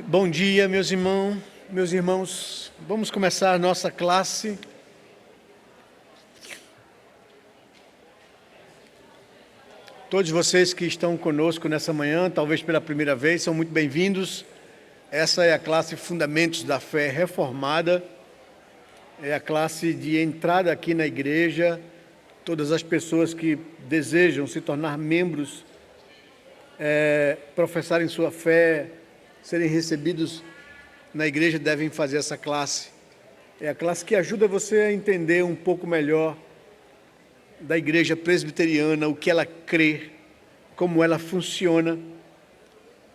Bom dia, meus irmãos. Vamos começar a nossa classe. Todos vocês que estão conosco nessa manhã, talvez pela primeira vez, são muito bem-vindos. Essa é a classe Fundamentos da Fé Reformada. É a classe de entrada aqui na igreja. Todas as pessoas que desejam se tornar membros, professarem sua fé, serem recebidos na igreja, devem fazer essa classe. É a classe que ajuda você a entender um pouco melhor da igreja presbiteriana, o que ela crê, como ela funciona,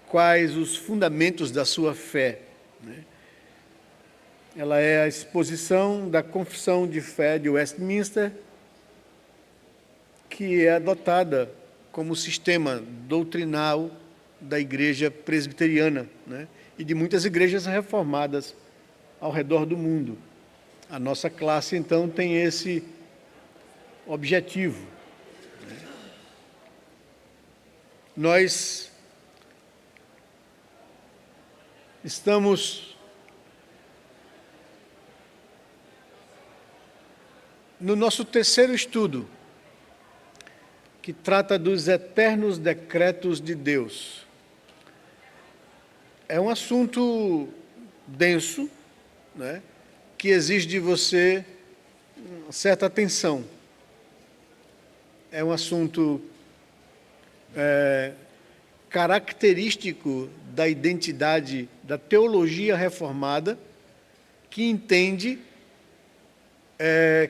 quais os fundamentos da sua fé. Ela é a exposição da Confissão de Fé de Westminster, que é adotada como sistema doutrinal da igreja presbiteriana, e de muitas igrejas reformadas ao redor do mundo. A nossa classe, então, tem esse objetivo. Nós estamos no nosso terceiro estudo, que trata dos eternos decretos de Deus. É um assunto denso, que exige de você uma certa atenção. É um assunto característico da identidade da teologia reformada, que entende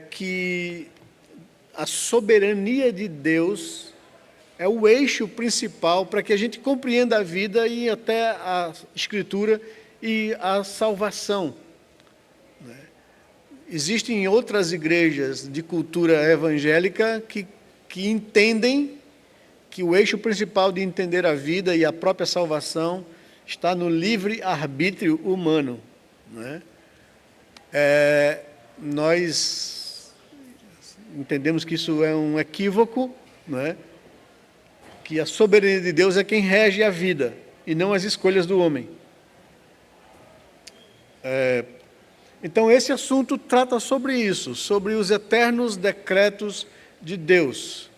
que a soberania de Deus é o eixo principal para que a gente compreenda a vida e até a Escritura e a salvação. Existem outras igrejas de cultura evangélica que entendem que o eixo principal de entender a vida e a própria salvação está no livre-arbítrio humano. Nós entendemos que isso é um equívoco, que a soberania de Deus é quem rege a vida, e não as escolhas do homem. Então, esse assunto trata sobre isso, sobre os eternos decretos de Deus.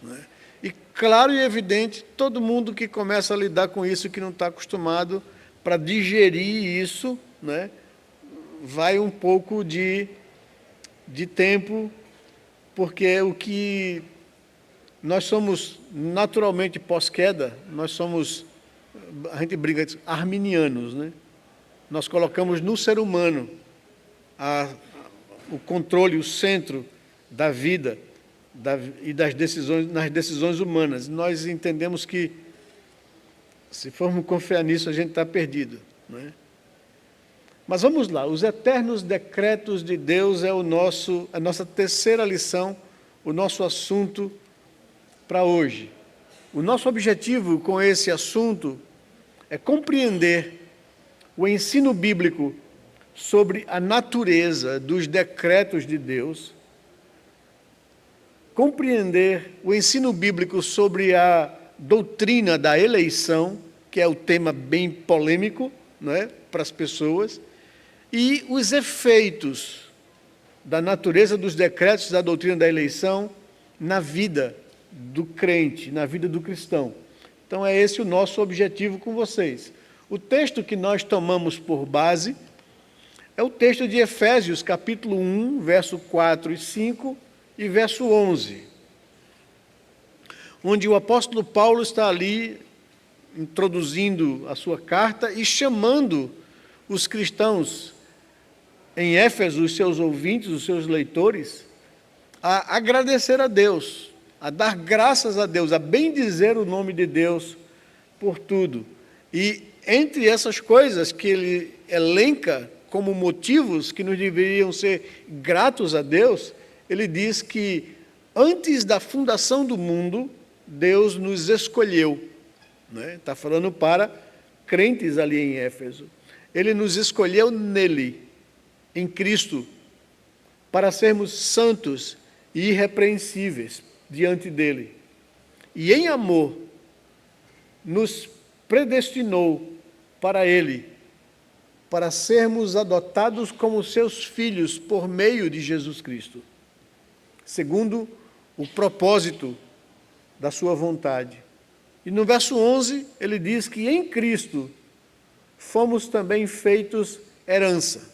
E, claro e evidente, todo mundo que começa a lidar com isso, que não está acostumado, para digerir isso, vai um pouco de tempo, porque o que nós somos naturalmente pós-queda, a gente briga, arminianos, Nós colocamos no ser humano o controle, o centro da vida e das decisões, nas decisões humanas. Nós entendemos que, se formos confiar nisso, a gente está perdido. Mas vamos lá, os eternos decretos de Deus é a nossa terceira lição, o nosso assunto para hoje. O nosso objetivo com esse assunto é compreender o ensino bíblico sobre a natureza dos decretos de Deus, compreender o ensino bíblico sobre a doutrina da eleição, que é o tema bem polêmico, para as pessoas, e os efeitos da natureza dos decretos da doutrina da eleição na vida do crente, na vida do cristão. Então, é esse o nosso objetivo com vocês. O texto que nós tomamos por base é o texto de Efésios, capítulo 1, verso 4 e 5 e verso 11, onde o apóstolo Paulo está ali introduzindo a sua carta e chamando os cristãos em Éfeso, os seus ouvintes, os seus leitores, a agradecer a Deus, a dar graças a Deus, a bendizer o nome de Deus por tudo. E entre essas coisas que ele elenca como motivos que nos deveriam ser gratos a Deus, ele diz que antes da fundação do mundo, Deus nos escolheu. Está falando para crentes ali em Éfeso. Ele nos escolheu nele, em Cristo, para sermos santos e irrepreensíveis diante dele. E em amor, nos predestinou para ele, para sermos adotados como seus filhos por meio de Jesus Cristo, segundo o propósito da sua vontade. E no verso 11, ele diz que em Cristo fomos também feitos herança,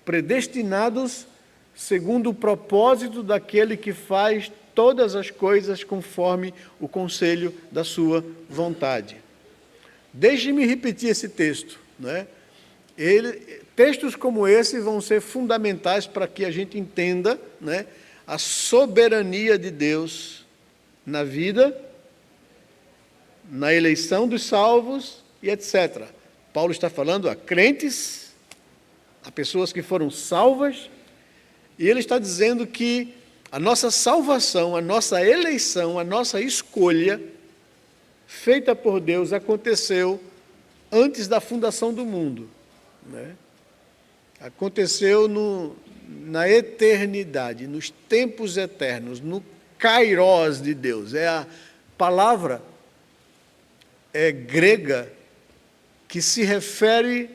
predestinados segundo o propósito daquele que faz todas as coisas conforme o conselho da sua vontade. Deixe-me repetir esse texto, né? Textos como esse vão ser fundamentais para que a gente entenda, né, a soberania de Deus na vida, na eleição dos salvos e etc. Paulo está falando a crentes, a pessoas que foram salvas, e ele está dizendo que a nossa salvação, a nossa eleição, a nossa escolha, feita por Deus, aconteceu antes da fundação do mundo, né? Aconteceu na eternidade, nos tempos eternos, no kairos de Deus. É a palavra grega que se refere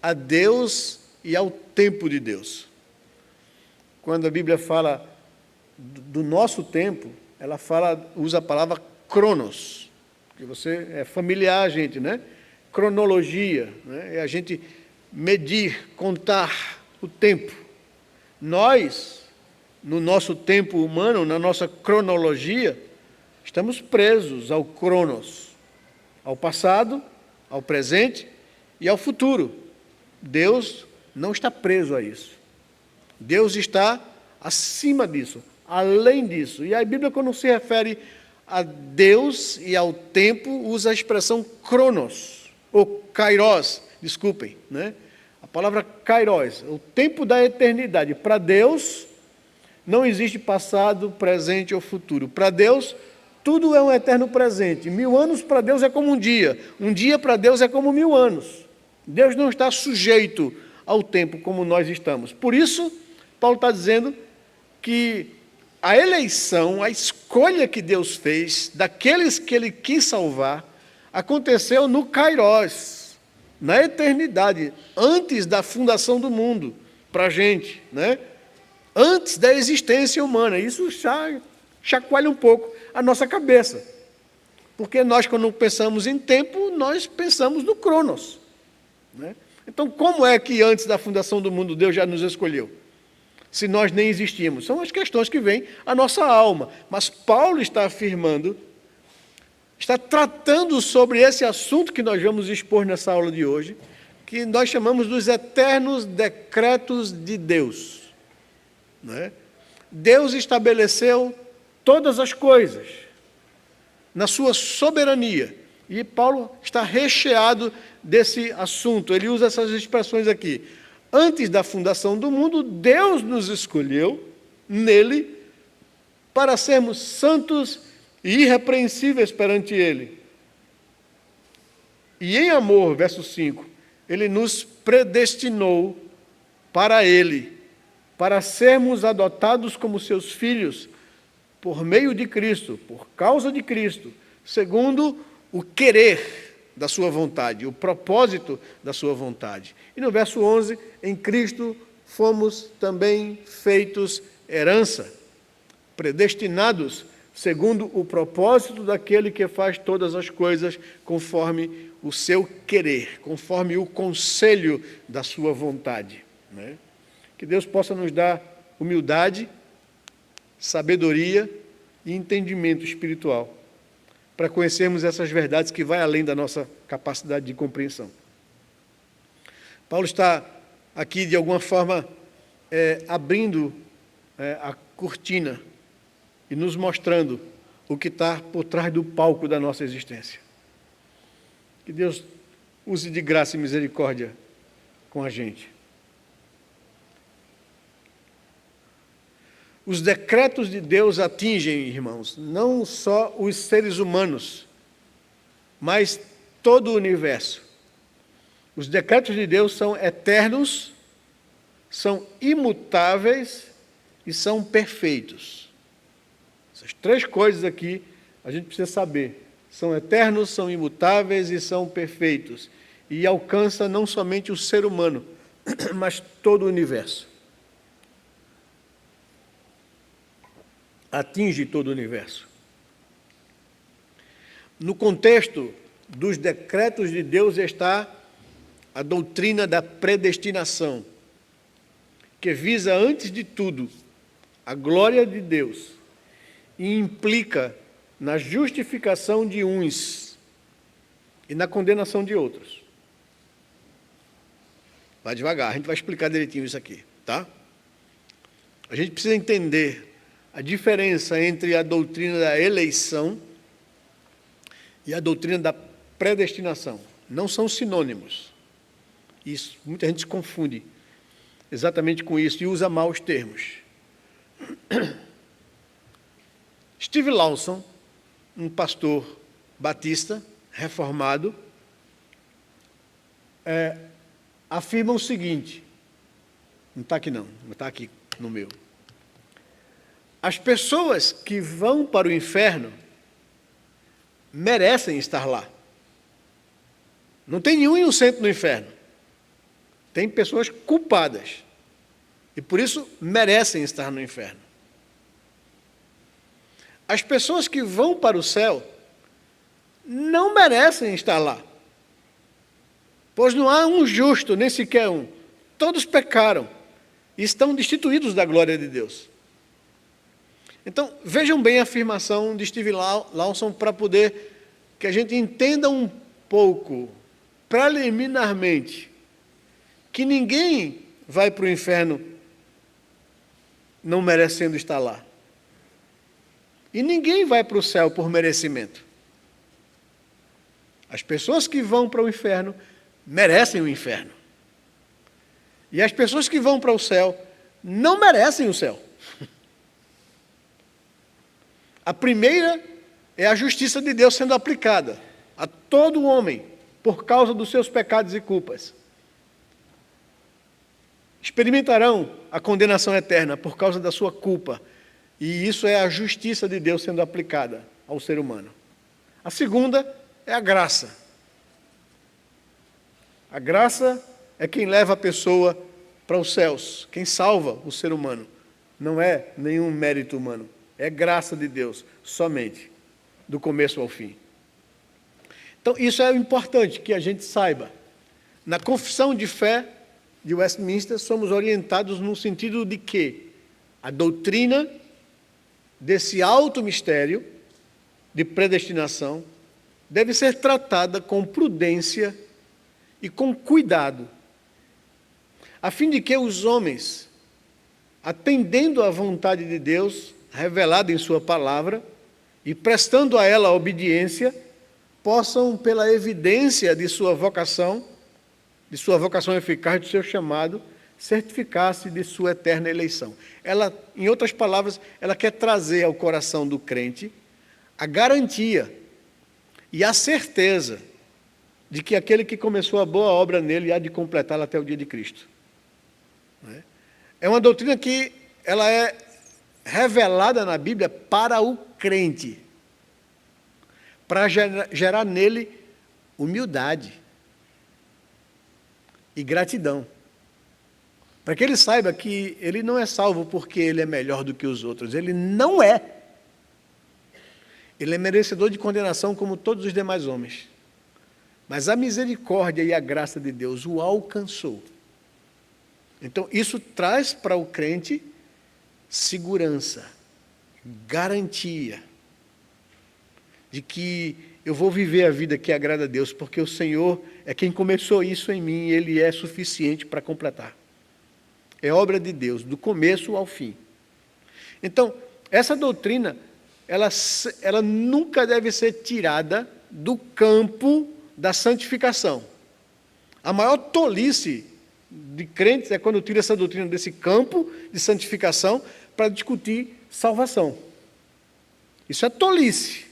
a Deus e ao tempo de Deus. Quando a Bíblia fala do nosso tempo, ela usa a palavra cronos, que você é familiar, gente, né? Cronologia, né? É a gente medir, contar o tempo. Nós, no nosso tempo humano, na nossa cronologia, estamos presos ao cronos, ao passado, ao presente e ao futuro. Deus não está preso a isso. Deus está acima disso, além disso. E a Bíblia, quando se refere a Deus e ao tempo, usa a expressão cronos, ou kairos, desculpem, né? A palavra kairos, o tempo da eternidade. Para Deus, não existe passado, presente ou futuro. Para Deus, tudo é um eterno presente. 1000 anos para Deus é como um dia para Deus é como 1000 anos. Deus não está sujeito ao tempo como nós estamos. Por isso, Paulo está dizendo que a eleição, a escolha que Deus fez, daqueles que Ele quis salvar, aconteceu no kairos, na eternidade, antes da fundação do mundo, para a gente, né? Antes da existência humana. Isso chacoalha um pouco a nossa cabeça. Porque nós, quando pensamos em tempo, nós pensamos no cronos, né? Então, como é que antes da fundação do mundo Deus já nos escolheu? Se nós nem existimos? São as questões que vêm à nossa alma. Mas Paulo está afirmando, está tratando sobre esse assunto que nós vamos expor nessa aula de hoje, que nós chamamos dos eternos decretos de Deus, né? Deus estabeleceu todas as coisas na sua soberania. E Paulo está recheado desse assunto. Ele usa essas expressões aqui. Antes da fundação do mundo, Deus nos escolheu nele para sermos santos e irrepreensíveis perante Ele. E em amor, verso 5, Ele nos predestinou para Ele, para sermos adotados como seus filhos, por meio de Cristo, por causa de Cristo, segundo o querer da sua vontade, o propósito da sua vontade. E no verso 11, em Cristo fomos também feitos herança, predestinados segundo o propósito daquele que faz todas as coisas conforme o seu querer, conforme o conselho da sua vontade, né? Que Deus possa nos dar humildade, sabedoria e entendimento espiritual para conhecermos essas verdades que vai além da nossa capacidade de compreensão. Paulo está aqui, de alguma forma, abrindo a cortina e nos mostrando o que está por trás do palco da nossa existência. Que Deus use de graça e misericórdia com a gente. Os decretos de Deus atingem, irmãos, não só os seres humanos, mas todo o universo. Os decretos de Deus são eternos, são imutáveis e são perfeitos. Essas três coisas aqui a gente precisa saber. São eternos, são imutáveis e são perfeitos. e alcança não somente o ser humano, mas todo o universo. Atinge todo o universo. No contexto dos decretos de Deus está a doutrina da predestinação, que visa, antes de tudo, a glória de Deus e implica na justificação de uns e na condenação de outros. Vai devagar, a gente vai explicar direitinho isso aqui, tá? A gente precisa entender a diferença entre a doutrina da eleição e a doutrina da predestinação. Não são sinônimos. Isso, muita gente se confunde exatamente com isso e usa mal os termos. Steve Lawson, um pastor batista, reformado, afirma o seguinte, não está aqui não está aqui no meu. As pessoas que vão para o inferno merecem estar lá. Não tem nenhum inocente no inferno. Tem pessoas culpadas. E por isso merecem estar no inferno. As pessoas que vão para o céu não merecem estar lá. Pois não há um justo, nem sequer um. Todos pecaram e estão destituídos da glória de Deus. Então, vejam bem a afirmação de Steve Lawson para poder que a gente entenda um pouco, preliminarmente, que ninguém vai para o inferno não merecendo estar lá. E ninguém vai para o céu por merecimento. As pessoas que vão para o inferno merecem o inferno. E as pessoas que vão para o céu não merecem o céu. A primeira é a justiça de Deus sendo aplicada a todo homem por causa dos seus pecados e culpas. Experimentarão a condenação eterna por causa da sua culpa. E isso é a justiça de Deus sendo aplicada ao ser humano. A segunda é a graça. A graça é quem leva a pessoa para os céus, quem salva o ser humano. Não é nenhum mérito humano, é graça de Deus, somente, do começo ao fim. Então, isso é importante que a gente saiba. Na confissão de fé de Westminster, somos orientados no sentido de que a doutrina desse alto mistério de predestinação deve ser tratada com prudência e com cuidado, a fim de que os homens, atendendo à vontade de Deus, revelada em sua palavra, e prestando a ela obediência, possam, pela evidência de sua vocação eficaz, do seu chamado, certificar-se de sua eterna eleição. Ela, em outras palavras, ela quer trazer ao coração do crente a garantia e a certeza de que aquele que começou a boa obra nele há de completá-la até o dia de Cristo. É uma doutrina que ela é revelada na Bíblia para o crente, para gerar nele humildade e gratidão, para que ele saiba que ele não é salvo porque ele é melhor do que os outros, ele não é. Ele é merecedor de condenação como todos os demais homens, mas a misericórdia e a graça de Deus o alcançou. Então, isso traz para o crente segurança, garantia de que eu vou viver a vida que agrada a Deus, porque o Senhor é quem começou isso em mim e Ele é suficiente para completar. É obra de Deus, do começo ao fim. Então, essa doutrina, ela nunca deve ser tirada do campo da santificação. A maior tolice de crentes é quando tira essa doutrina desse campo de santificação para discutir salvação. Isso é tolice,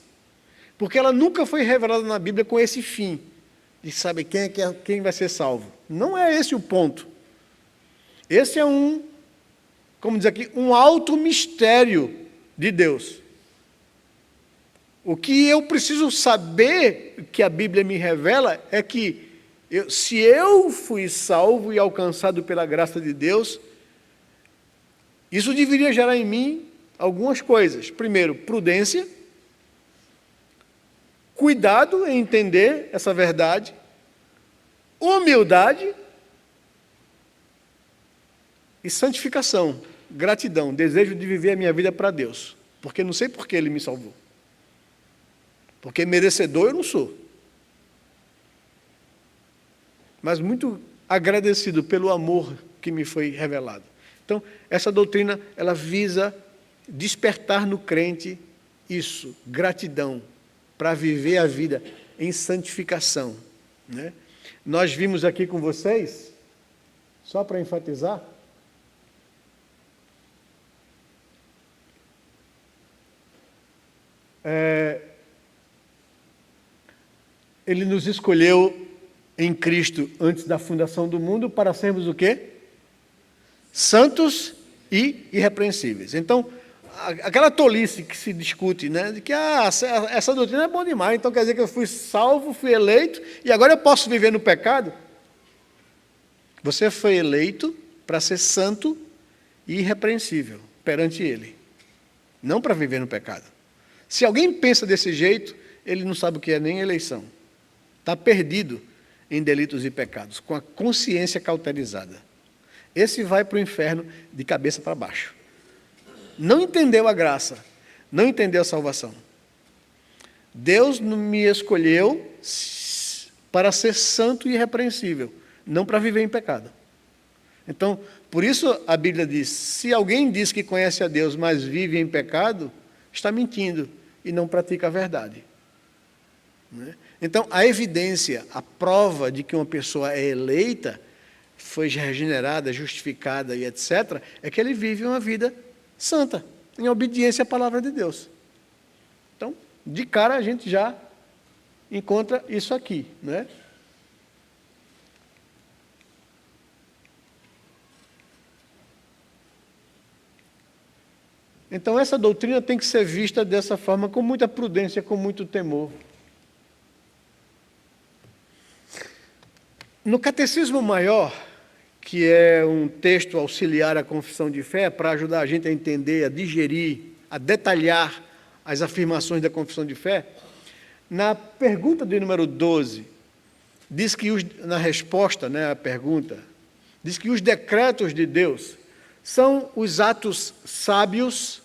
porque ela nunca foi revelada na Bíblia com esse fim, de saber quem vai ser salvo. Não é esse o ponto. Esse é como dizer aqui, um alto mistério de Deus. O que eu preciso saber, que a Bíblia me revela, é que Se eu fui salvo e alcançado pela graça de Deus, isso deveria gerar em mim algumas coisas. Primeiro, prudência, cuidado em entender essa verdade, humildade e santificação, gratidão, desejo de viver a minha vida para Deus, porque não sei por que Ele me salvou, porque merecedor eu não sou, mas muito agradecido pelo amor que me foi revelado. Então, essa doutrina, ela visa despertar no crente isso, gratidão, para viver a vida em santificação, né? Nós vimos aqui com vocês, só para enfatizar, Ele nos escolheu em Cristo antes da fundação do mundo para sermos o quê? Santos e irrepreensíveis. Então, aquela tolice que se discute, né, de que essa doutrina é bom demais, então quer dizer que eu fui salvo, fui eleito, e agora eu posso viver no pecado? Você foi eleito para ser santo e irrepreensível perante Ele, não para viver no pecado. Se alguém pensa desse jeito, ele não sabe o que é nem eleição. Está perdido em delitos e pecados, com a consciência cauterizada. Esse vai para o inferno de cabeça para baixo. Não entendeu a graça, não entendeu a salvação. Deus me escolheu para ser santo e irrepreensível, não para viver em pecado. Então, por isso a Bíblia diz, se alguém diz que conhece a Deus, mas vive em pecado, está mentindo e não pratica a verdade. Então, a evidência, a prova de que uma pessoa é eleita, foi regenerada, justificada e etc., é que ele vive uma vida santa, em obediência à palavra de Deus. Então, de cara a gente já encontra isso aqui, né? Então, essa doutrina tem que ser vista dessa forma, com muita prudência, com muito temor. No Catecismo Maior, que é um texto auxiliar à confissão de fé, para ajudar a gente a entender, a digerir, a detalhar as afirmações da confissão de fé, na pergunta de número 12, diz que, na resposta, né, à pergunta, diz que os decretos de Deus são os atos sábios,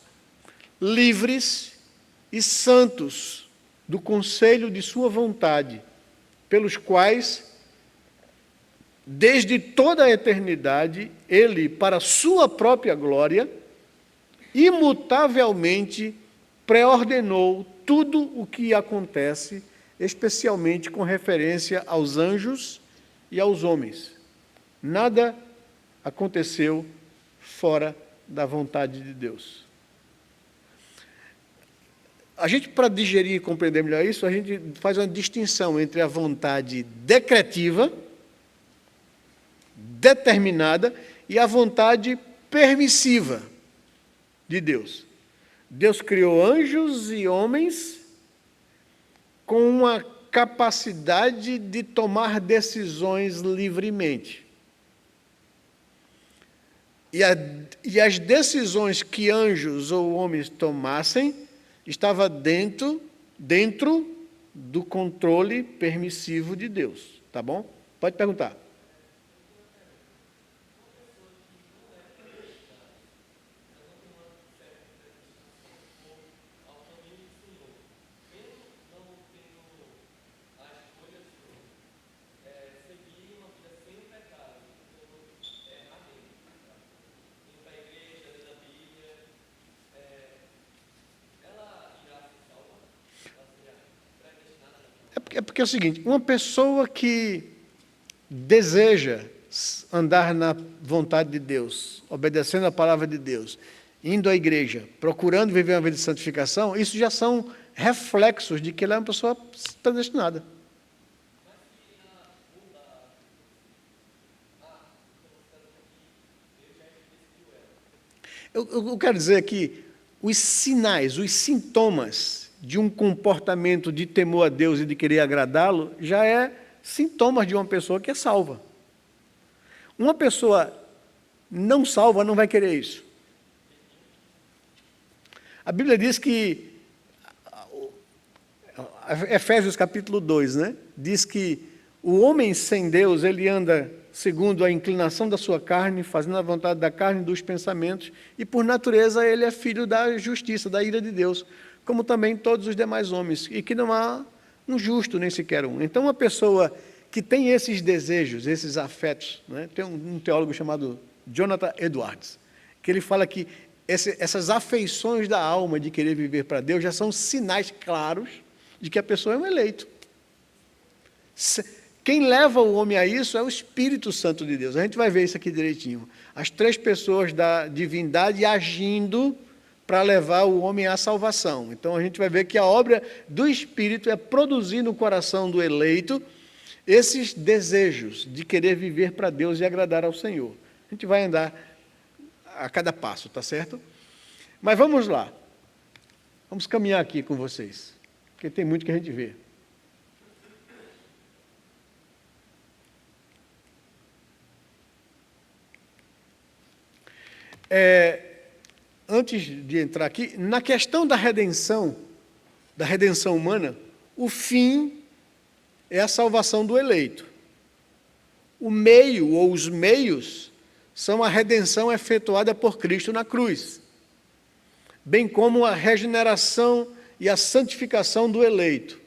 livres e santos do conselho de sua vontade, pelos quais, desde toda a eternidade, Ele, para sua própria glória, imutavelmente pré-ordenou tudo o que acontece, especialmente com referência aos anjos e aos homens. Nada aconteceu fora da vontade de Deus. A gente, para digerir e compreender melhor isso, a gente faz uma distinção entre a vontade decretiva, determinada, e a vontade permissiva de Deus. Deus criou anjos e homens com uma capacidade de tomar decisões livremente. E as decisões que anjos ou homens tomassem estava dentro do controle permissivo de Deus. Tá bom? Pode perguntar. É porque é o seguinte, uma pessoa que deseja andar na vontade de Deus, obedecendo a palavra de Deus, indo à igreja, procurando viver uma vida de santificação, isso já são reflexos de que ela é uma pessoa predestinada. Eu quero dizer que os sinais, os sintomas de um comportamento de temor a Deus e de querer agradá-lo, já é sintomas de uma pessoa que é salva. Uma pessoa não salva não vai querer isso. A Bíblia diz que, Efésios capítulo 2, né? Diz que o homem sem Deus, ele anda segundo a inclinação da sua carne, fazendo a vontade da carne e dos pensamentos, e por natureza ele é filho da justiça, da ira de Deus, como também todos os demais homens, e que não há um justo, nem sequer um. Então, uma pessoa que tem esses desejos, esses afetos, né? Tem um teólogo chamado Jonathan Edwards, que ele fala que essas afeições da alma de querer viver para Deus já são sinais claros de que a pessoa é um eleito. Quem leva o homem a isso é o Espírito Santo de Deus. A gente vai ver isso aqui direitinho. As três pessoas da divindade agindo para levar o homem à salvação. Então a gente vai ver que a obra do Espírito é produzir no coração do eleito esses desejos de querer viver para Deus e agradar ao Senhor. A gente vai andar a cada passo, tá certo? Mas vamos lá. Vamos caminhar aqui com vocês, porque tem muito que a gente vê. Antes de entrar aqui, na questão da redenção humana, o fim é a salvação do eleito. O meio, ou os meios, são a redenção efetuada por Cristo na cruz, bem como a regeneração e a santificação do eleito.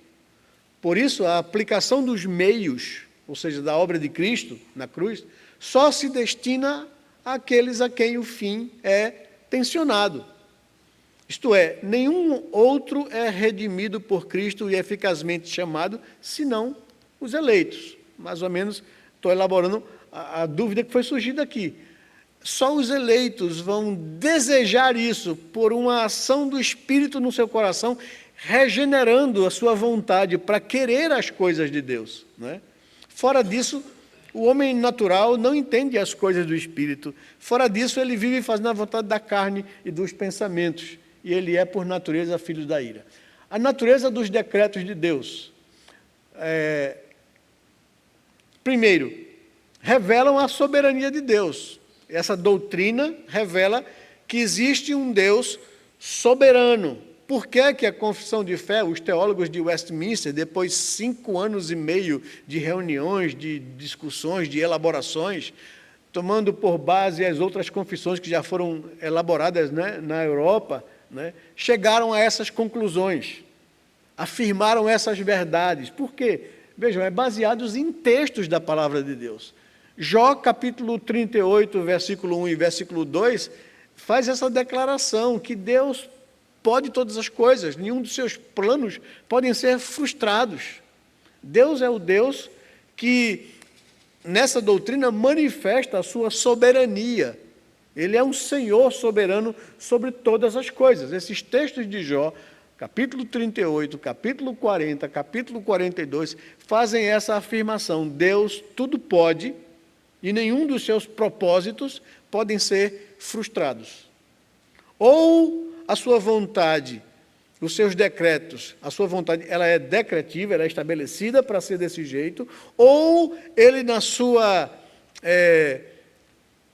Por isso, a aplicação dos meios, ou seja, da obra de Cristo na cruz, só se destina àqueles a quem o fim é tensionado. Isto é, nenhum outro é redimido por Cristo e eficazmente chamado, senão os eleitos. Mais ou menos, estou elaborando a dúvida que foi surgida aqui. Só os eleitos vão desejar isso por uma ação do Espírito no seu coração, regenerando a sua vontade para querer as coisas de Deus, né? Fora disso, o homem natural não entende as coisas do Espírito. Fora disso, ele vive fazendo a vontade da carne e dos pensamentos. E ele é, por natureza, filho da ira. A natureza dos decretos de Deus. Primeiro, revelam a soberania de Deus. Essa doutrina revela que existe um Deus soberano. Por que que a confissão de fé, os teólogos de Westminster, depois de 5 anos e meio de reuniões, de discussões, de elaborações, tomando por base as outras confissões que já foram elaboradas, né, na Europa, né, chegaram a essas conclusões, afirmaram essas verdades? Por quê? Vejam, é baseados em textos da palavra de Deus. Jó, capítulo 38, versículo 1 e versículo 2, faz essa declaração que Deus pode todas as coisas, nenhum dos seus planos podem ser frustrados. Deus é o Deus que, nessa doutrina, manifesta a sua soberania. Ele é um Senhor soberano sobre todas as coisas. Esses textos de Jó, capítulo 38, capítulo 40, capítulo 42, fazem essa afirmação: Deus tudo pode e nenhum dos seus propósitos podem ser frustrados. Ou a sua vontade, os seus decretos, a sua vontade, ela é decretiva, ela é estabelecida para ser desse jeito, ou ele, na sua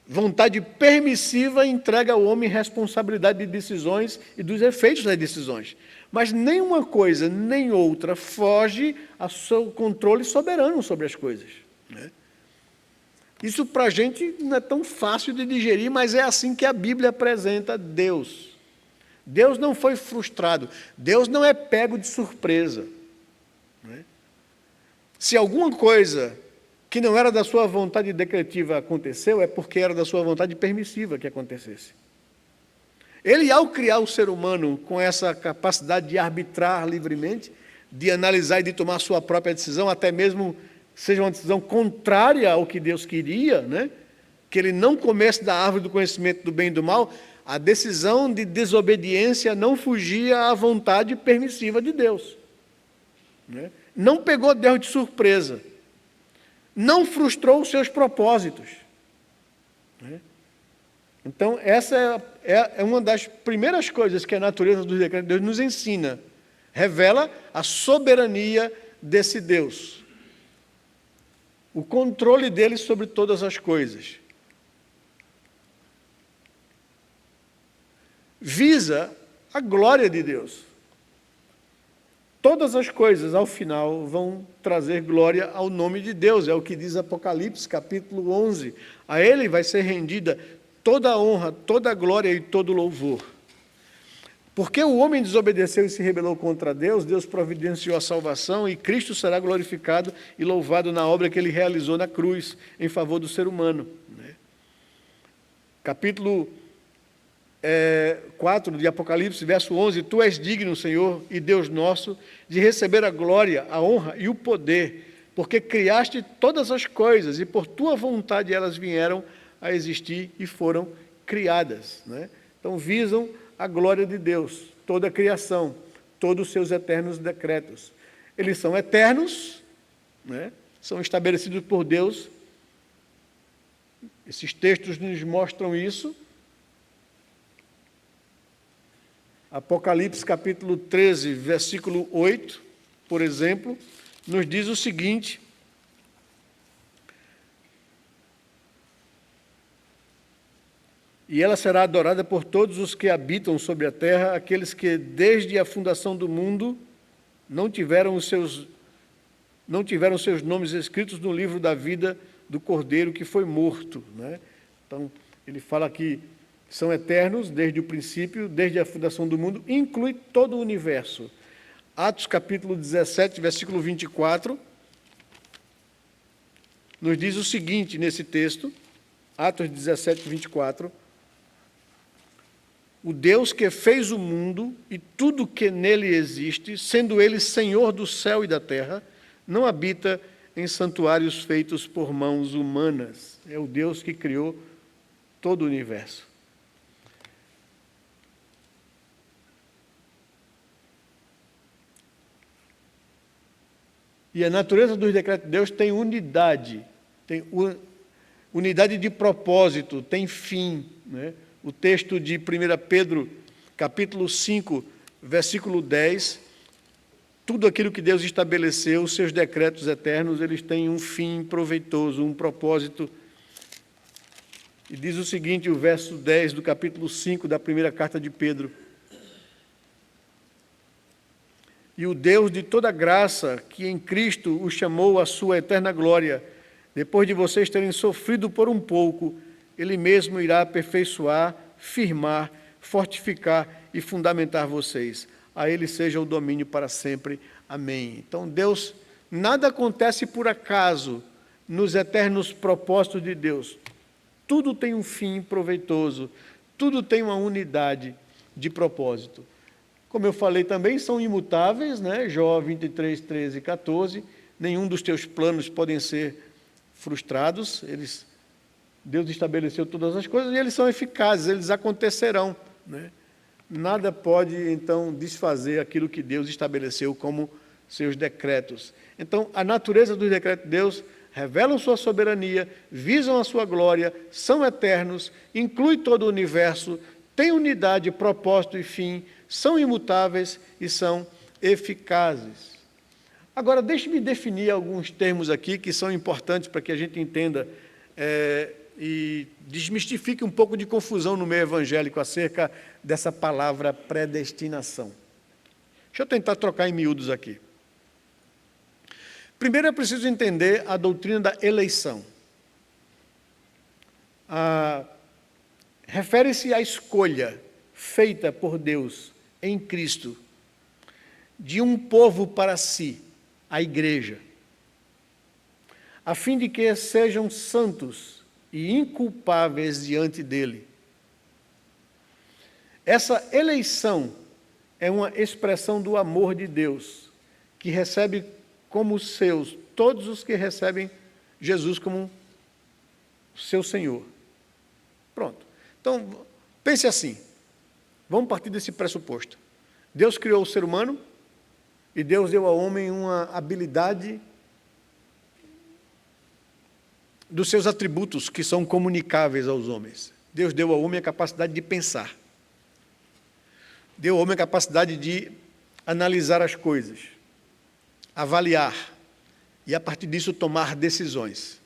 vontade permissiva, entrega ao homem responsabilidade de decisões e dos efeitos das decisões. Mas nenhuma coisa, nem outra, foge ao seu controle soberano sobre as coisas, né? Isso para a gente não é tão fácil de digerir, mas é assim que a Bíblia apresenta Deus. Deus não foi frustrado, Deus não é pego de surpresa, né? Se alguma coisa que não era da sua vontade decretiva aconteceu, é porque era da sua vontade permissiva que acontecesse. Ele, ao criar o ser humano com essa capacidade de arbitrar livremente, de analisar e de tomar sua própria decisão, até mesmo seja uma decisão contrária ao que Deus queria, né? Que ele não comesse da árvore do conhecimento do bem e do mal, a decisão de desobediência não fugia à vontade permissiva de Deus, né? Não pegou Deus de surpresa, não frustrou os seus propósitos, né? Então, essa é uma das primeiras coisas que a natureza dos decretos de Deus nos ensina. Revela a soberania desse Deus. o controle dele sobre todas as coisas. Visa a glória de Deus. Todas as coisas, ao final, vão trazer glória ao nome de Deus. É o que diz Apocalipse, capítulo 11. A Ele vai ser rendida toda a honra, toda a glória e todo o louvor. Porque o homem desobedeceu e se rebelou contra Deus, Deus providenciou a salvação e Cristo será glorificado e louvado na obra que Ele realizou na cruz, em favor do ser humano. Capítulo 4 de Apocalipse, verso 11, Tu és digno, Senhor e Deus nosso, de receber a glória, a honra e o poder, porque criaste todas as coisas e por Tua vontade elas vieram a existir e foram criadas. Então visam a glória de Deus, toda a criação, todos os seus eternos decretos. Eles são eternos, são estabelecidos por Deus. Esses textos nos mostram isso. Apocalipse capítulo 13, versículo 8, por exemplo, nos diz o seguinte: E ela será adorada por todos os que habitam sobre a terra, aqueles que desde a fundação do mundo não tiveram seus nomes escritos no livro da vida do Cordeiro que foi morto. Então, ele fala que são eternos desde o princípio, desde a fundação do mundo, inclui todo o universo. Atos capítulo 17, versículo 24, nos diz o seguinte nesse texto, Atos 17, 24, O Deus que fez o mundo e tudo que nele existe, sendo Ele Senhor do céu e da terra, não habita em santuários feitos por mãos humanas. É o Deus que criou todo o universo. E a natureza dos decretos de Deus tem unidade de propósito, tem fim. O texto de 1 Pedro, capítulo 5, versículo 10, tudo aquilo que Deus estabeleceu, os seus decretos eternos, eles têm um fim proveitoso, um propósito. E diz o seguinte, o verso 10 do capítulo 5 da primeira carta de Pedro: E o Deus de toda graça, que em Cristo o chamou à sua eterna glória, depois de vocês terem sofrido por um pouco, Ele mesmo irá aperfeiçoar, firmar, fortificar e fundamentar vocês. A Ele seja o domínio para sempre. Amém. Então, Deus, nada acontece por acaso nos eternos propósitos de Deus. Tudo tem um fim proveitoso, tudo tem uma unidade de propósito. Como eu falei também, são imutáveis, Jó 23, 13 e 14, nenhum dos teus planos podem ser frustrados, Deus estabeleceu todas as coisas e eles são eficazes, eles acontecerão. Nada pode, então, desfazer aquilo que Deus estabeleceu como seus decretos. Então, a natureza dos decretos de Deus revelam sua soberania, visam a sua glória, são eternos, inclui todo o universo, têm unidade, propósito e fim, são imutáveis e são eficazes. Agora, deixe-me definir alguns termos aqui que são importantes para que a gente entenda e desmistifique um pouco de confusão no meio evangélico acerca dessa palavra predestinação. Deixa eu tentar trocar em miúdos aqui. Primeiro é preciso entender a doutrina da eleição. Refere-se à escolha feita por Deus em Cristo de um povo para si, a igreja, a fim de que sejam santos e inculpáveis diante dele. Essa eleição é uma expressão do amor de Deus, que recebe como seus todos os que recebem Jesus como seu Senhor. Pronto. Então, pense assim, vamos partir desse pressuposto. Deus criou o ser humano e Deus deu ao homem uma habilidade dos seus atributos que são comunicáveis aos homens. Deus deu ao homem a capacidade de pensar. Deu ao homem a capacidade de analisar as coisas, avaliar, e a partir disso tomar decisões.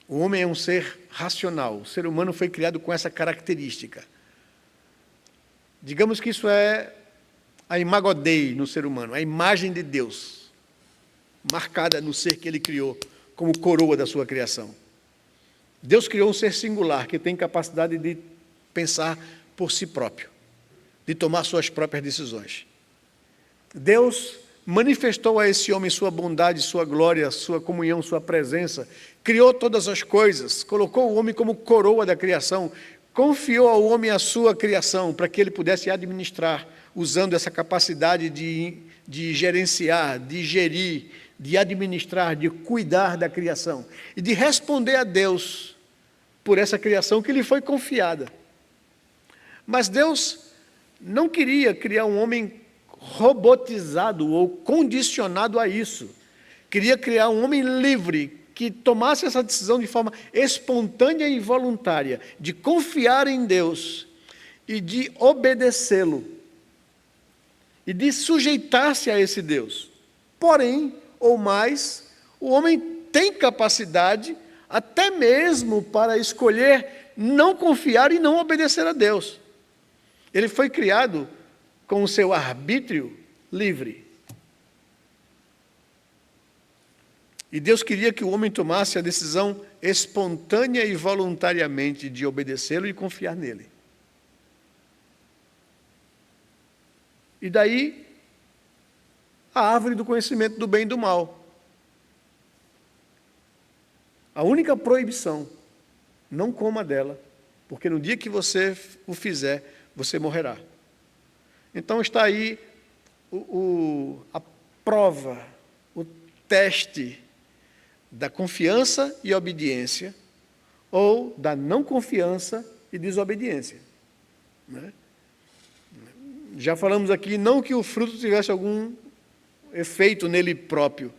O homem é um ser racional, o ser humano foi criado com essa característica. Digamos que isso é a imago Dei no ser humano, a imagem de Deus, marcada no ser que ele criou, como coroa da sua criação. Deus criou um ser singular, que tem capacidade de pensar por si próprio, de tomar suas próprias decisões. Deus manifestou a esse homem sua bondade, sua glória, sua comunhão, sua presença, criou todas as coisas, colocou o homem como coroa da criação, confiou ao homem a sua criação, para que ele pudesse administrar, usando essa capacidade de gerenciar, de gerir, de administrar, de cuidar da criação, e de responder a Deus por essa criação que lhe foi confiada. Mas Deus não queria criar um homem robotizado ou condicionado a isso. Queria criar um homem livre, que tomasse essa decisão de forma espontânea e voluntária, de confiar em Deus e de obedecê-lo, e de sujeitar-se a esse Deus. Porém, ou mais, o homem tem capacidade, até mesmo para escolher não confiar e não obedecer a Deus. Ele foi criado com o seu arbítrio livre. E Deus queria que o homem tomasse a decisão espontânea e voluntariamente de obedecê-lo e confiar nele. E daí, a árvore do conhecimento do bem e do mal. A única proibição, não coma dela, porque no dia que você o fizer, você morrerá. Então está aí a prova, o teste da confiança e obediência, ou da não confiança e desobediência. Né? Já falamos aqui, não que o fruto tivesse algum efeito nele próprio,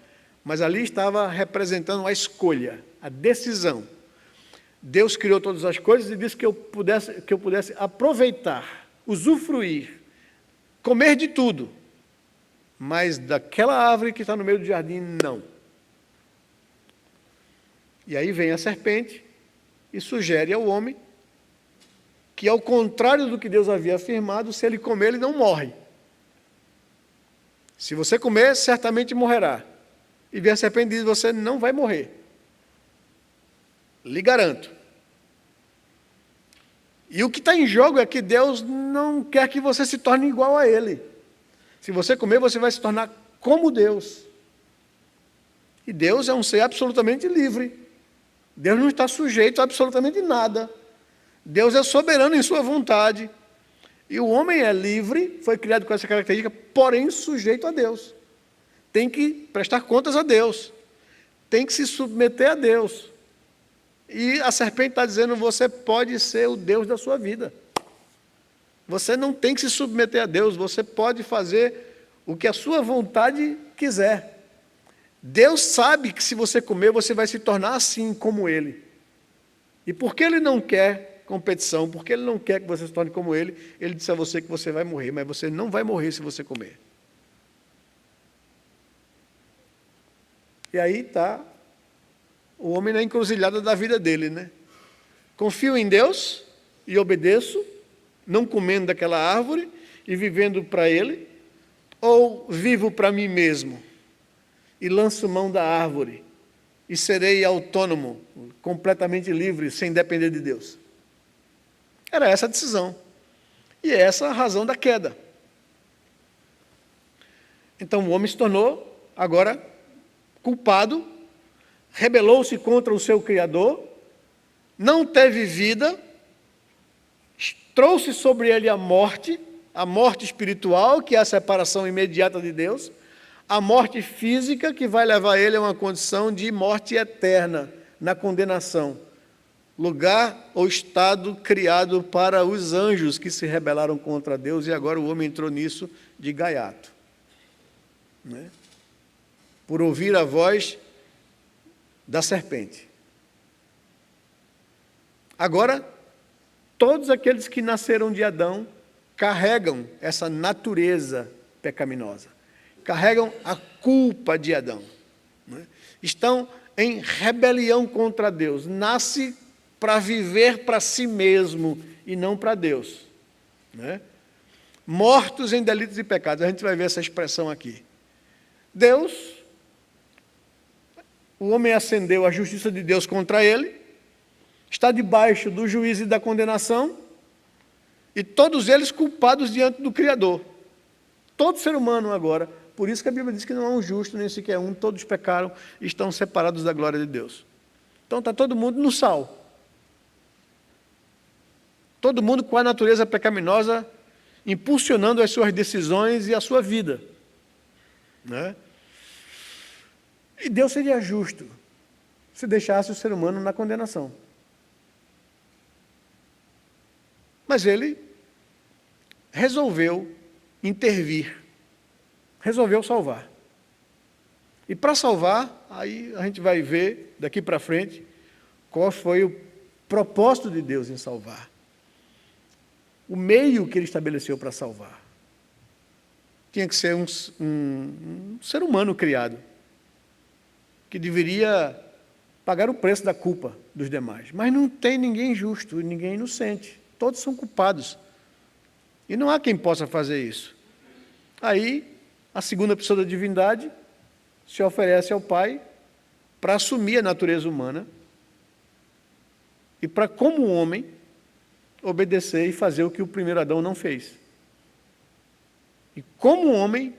mas ali estava representando a escolha, a decisão. Deus criou todas as coisas e disse que eu pudesse aproveitar, usufruir, comer de tudo, mas daquela árvore que está no meio do jardim, não. E aí vem a serpente e sugere ao homem que, ao contrário do que Deus havia afirmado, se ele comer, ele não morre. Se você comer, certamente morrerá. E vem a serpente e diz, você não vai morrer. Lhe garanto. E o que está em jogo é que Deus não quer que você se torne igual a Ele. Se você comer, você vai se tornar como Deus. E Deus é um ser absolutamente livre. Deus não está sujeito a absolutamente nada. Deus é soberano em sua vontade. E o homem é livre, foi criado com essa característica, porém sujeito a Deus. Tem que prestar contas a Deus. Tem que se submeter a Deus. E a serpente está dizendo, você pode ser o Deus da sua vida. Você não tem que se submeter a Deus, você pode fazer o que a sua vontade quiser. Deus sabe que se você comer, você vai se tornar assim como Ele. E porque Ele não quer competição, porque Ele não quer que você se torne como Ele, Ele disse a você que você vai morrer, mas você não vai morrer se você comer. E aí está o homem na encruzilhada da vida dele, né? Confio em Deus e obedeço, não comendo daquela árvore e vivendo para Ele, ou vivo para mim mesmo e lanço mão da árvore e serei autônomo, completamente livre, sem depender de Deus. Era essa a decisão. E é essa a razão da queda. Então o homem se tornou agora culpado, rebelou-se contra o seu Criador, não teve vida, trouxe sobre ele a morte espiritual, que é a separação imediata de Deus, a morte física, que vai levar ele a uma condição de morte eterna, na condenação. Lugar ou estado criado para os anjos que se rebelaram contra Deus, e agora o homem entrou nisso de gaiato. Né? Por ouvir a voz da serpente. Agora, todos aqueles que nasceram de Adão carregam essa natureza pecaminosa, carregam a culpa de Adão. Né? Estão em rebelião contra Deus. Nasce para viver para si mesmo e não para Deus. Né? Mortos em delitos e pecados. A gente vai ver essa expressão aqui. Deus, o homem acendeu a justiça de Deus contra ele, está debaixo do juízo e da condenação, e todos eles culpados diante do Criador. Todo ser humano agora. Por isso que a Bíblia diz que não há um justo, nem sequer um, todos pecaram e estão separados da glória de Deus. Então está todo mundo no sal. Todo mundo com a natureza pecaminosa impulsionando as suas decisões e a sua vida. Né? E Deus seria justo se deixasse o ser humano na condenação. Mas ele resolveu intervir, resolveu salvar. E para salvar, aí a gente vai ver daqui para frente qual foi o propósito de Deus em salvar. O meio que ele estabeleceu para salvar. Tinha que ser um ser humano criado, que deveria pagar o preço da culpa dos demais. Mas não tem ninguém justo, ninguém inocente. Todos são culpados. E não há quem possa fazer isso. Aí, a segunda pessoa da divindade se oferece ao Pai para assumir a natureza humana e para, como homem, obedecer e fazer o que o primeiro Adão não fez. E como homem,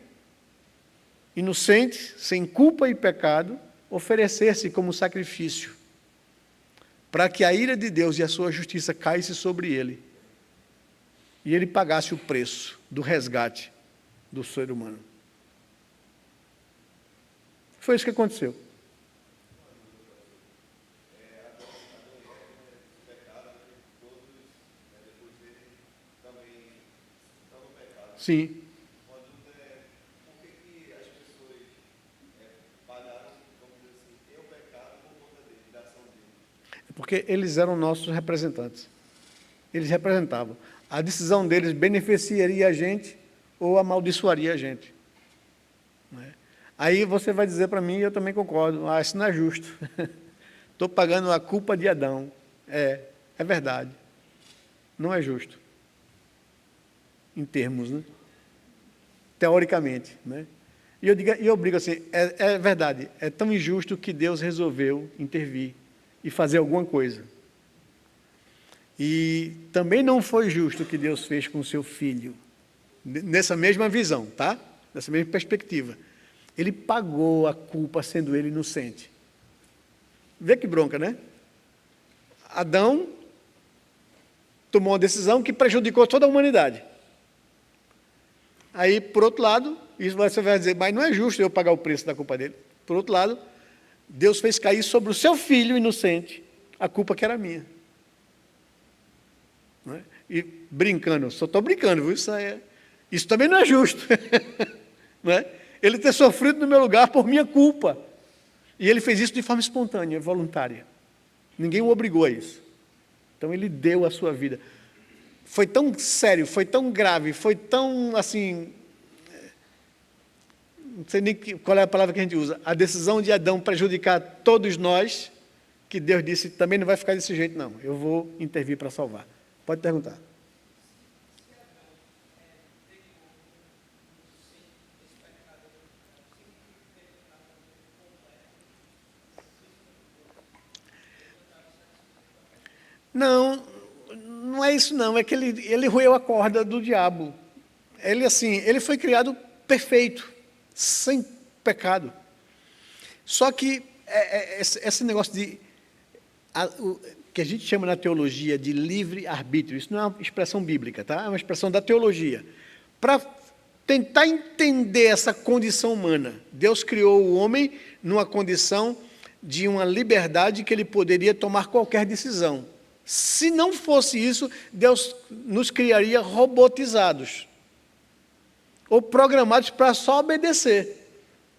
inocente, sem culpa e pecado, oferecer-se como sacrifício, para que a ira de Deus e a sua justiça caísse sobre ele, e ele pagasse o preço do resgate do ser humano. Foi isso que aconteceu. Sim. Por que as pessoas pagaram, vamos dizer assim, o pecado por conta dele, da ação dele? Porque eles eram nossos representantes. Eles representavam. A decisão deles beneficiaria a gente ou amaldiçoaria a gente. Né? Aí você vai dizer para mim, e eu também concordo, isso não é justo. Estou pagando a culpa de Adão. É verdade. Não é justo. Em termos, né? Teoricamente. Né? E eu brigo assim, é verdade, é tão injusto que Deus resolveu intervir e fazer alguma coisa. E também não foi justo o que Deus fez com o seu filho, nessa mesma visão, tá? Nessa mesma perspectiva. Ele pagou a culpa sendo ele inocente. Vê que bronca, né? Adão tomou uma decisão que prejudicou toda a humanidade. Aí, por outro lado, isso você vai dizer, mas não é justo eu pagar o preço da culpa dele. Por outro lado, Deus fez cair sobre o seu filho inocente a culpa que era minha. Não é? E brincando, só estou brincando, viu? Isso também não é justo. Não é? Ele ter sofrido no meu lugar por minha culpa. E ele fez isso de forma espontânea, voluntária. Ninguém o obrigou a isso. Então ele deu a sua vida. Foi tão sério, foi tão grave, foi tão, assim, não sei nem qual é a palavra que a gente usa, a decisão de Adão prejudicar todos nós, que Deus disse, também não vai ficar desse jeito, não. Eu vou intervir para salvar. Pode perguntar. Não é isso não, é que ele roeu a corda do diabo. Ele foi criado perfeito, sem pecado. Só que esse negócio que a gente chama na teologia de livre-arbítrio, isso não é uma expressão bíblica, tá? É uma expressão da teologia. Para tentar entender essa condição humana, Deus criou o homem numa condição de uma liberdade que ele poderia tomar qualquer decisão. Se não fosse isso, Deus nos criaria robotizados ou programados para só obedecer.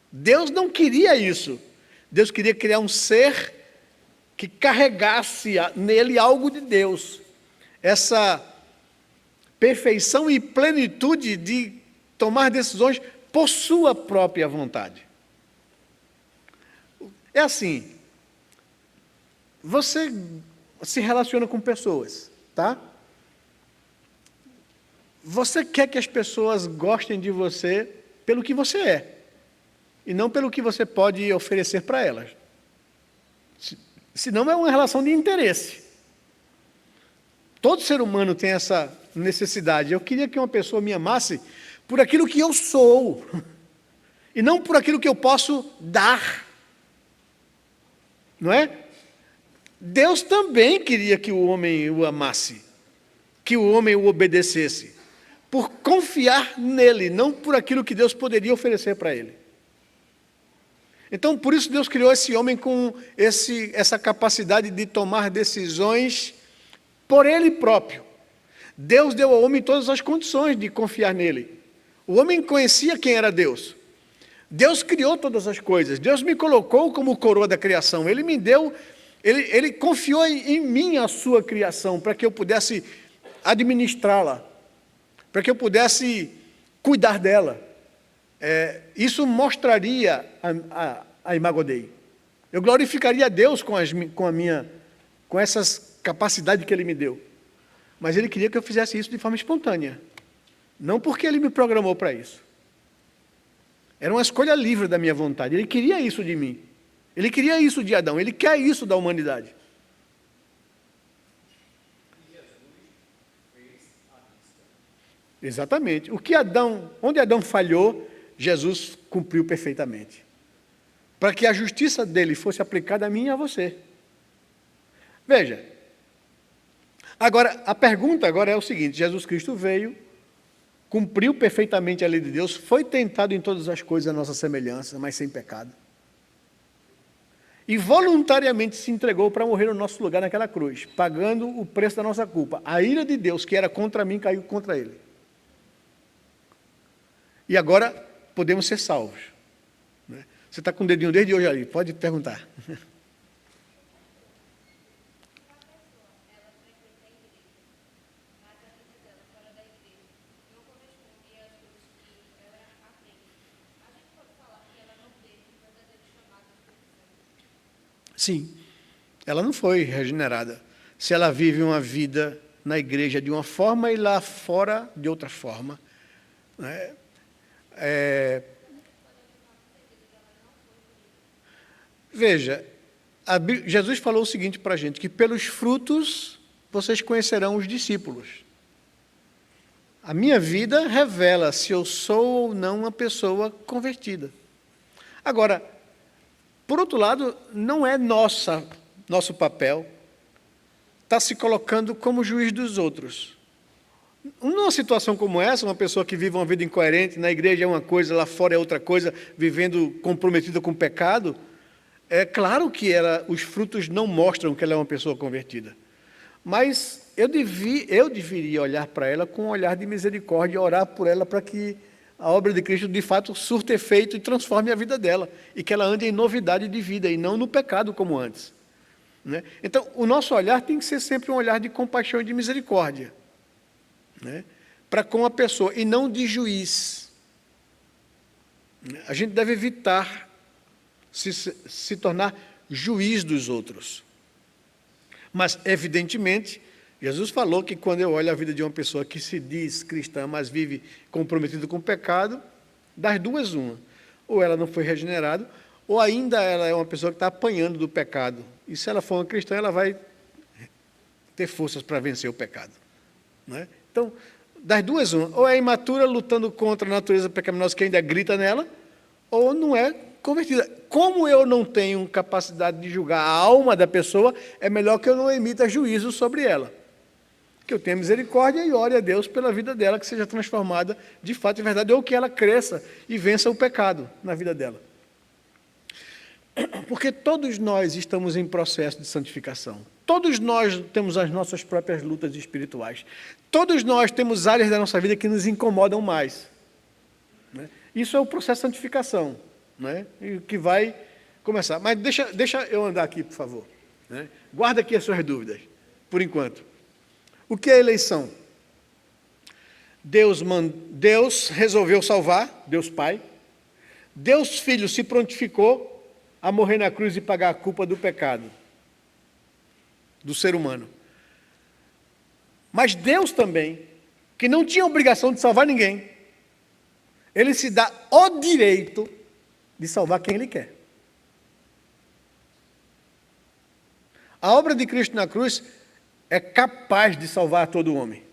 Deus não queria isso. Deus queria criar um ser que carregasse nele algo de Deus. Essa perfeição e plenitude de tomar decisões por sua própria vontade. É assim, você se relaciona com pessoas, tá? Você quer que as pessoas gostem de você pelo que você é, e não pelo que você pode oferecer para elas. Senão é uma relação de interesse. Todo ser humano tem essa necessidade. Eu queria que uma pessoa me amasse por aquilo que eu sou, e não por aquilo que eu posso dar. Não é? Deus também queria que o homem o amasse, que o homem o obedecesse, por confiar nele, não por aquilo que Deus poderia oferecer para ele. Então, por isso Deus criou esse homem com essa capacidade de tomar decisões por ele próprio. Deus deu ao homem todas as condições de confiar nele. O homem conhecia quem era Deus. Deus criou todas as coisas. Deus me colocou como coroa da criação. Ele me deu, ele confiou em mim a sua criação, para que eu pudesse administrá-la, para que eu pudesse cuidar dela. Isso mostraria a imago Dei. Eu glorificaria a Deus com essas capacidades que Ele me deu. Mas Ele queria que eu fizesse isso de forma espontânea. Não porque Ele me programou para isso. Era uma escolha livre da minha vontade. Ele queria isso de mim. Ele queria isso de Adão. Ele quer isso da humanidade. Exatamente. Onde Adão falhou, Jesus cumpriu perfeitamente. Para que a justiça dele fosse aplicada a mim e a você. Veja. Agora, a pergunta agora é o seguinte: Jesus Cristo veio, cumpriu perfeitamente a lei de Deus, foi tentado em todas as coisas a nossa semelhança, mas sem pecado. E voluntariamente se entregou para morrer no nosso lugar naquela cruz, pagando o preço da nossa culpa. A ira de Deus, que era contra mim, caiu contra ele. E agora podemos ser salvos. Você está com o dedinho desde hoje ali, pode perguntar. Sim, ela não foi regenerada. Se ela vive uma vida na igreja de uma forma e lá fora de outra forma. Né? Veja, Jesus falou o seguinte para a gente, que pelos frutos vocês conhecerão os discípulos. A minha vida revela se eu sou ou não uma pessoa convertida. Agora, por outro lado, não é nosso papel estar se colocando como juiz dos outros. Numa situação como essa, uma pessoa que vive uma vida incoerente, na igreja é uma coisa, lá fora é outra coisa, vivendo comprometida com o pecado, é claro que os frutos não mostram que ela é uma pessoa convertida. Mas eu deveria olhar para ela com um olhar de misericórdia e orar por ela para que a obra de Cristo, de fato, surta efeito e transforme a vida dela, e que ela ande em novidade de vida, e não no pecado como antes. Né? Então, o nosso olhar tem que ser sempre um olhar de compaixão e de misericórdia, né? Para com a pessoa, e não de juiz. A gente deve evitar se tornar juiz dos outros. Mas, evidentemente, Jesus falou que quando eu olho a vida de uma pessoa que se diz cristã, mas vive comprometido com o pecado, das duas uma. Ou ela não foi regenerada, ou ainda ela é uma pessoa que está apanhando do pecado. E se ela for uma cristã, ela vai ter forças para vencer o pecado. Não é? Então, das duas uma. Ou é imatura lutando contra a natureza pecaminosa que ainda grita nela, ou não é convertida. Como eu não tenho capacidade de julgar a alma da pessoa, é melhor que eu não emita juízo sobre ela. Que eu tenha misericórdia e ore a Deus pela vida dela, que seja transformada de fato e verdade, ou que ela cresça e vença o pecado na vida dela. Porque todos nós estamos em processo de santificação. Todos nós temos as nossas próprias lutas espirituais. Todos nós temos áreas da nossa vida que nos incomodam mais. Né? Isso é o processo de santificação, né? E que vai começar. Mas deixa eu andar aqui, por favor. Né? Guarda aqui as suas dúvidas, por enquanto. O que é eleição? Deus resolveu salvar, Deus Pai. Deus Filho se prontificou a morrer na cruz e pagar a culpa do pecado do ser humano. Mas Deus também, que não tinha obrigação de salvar ninguém, Ele se dá o direito de salvar quem Ele quer. A obra de Cristo na cruz é capaz de salvar todo homem.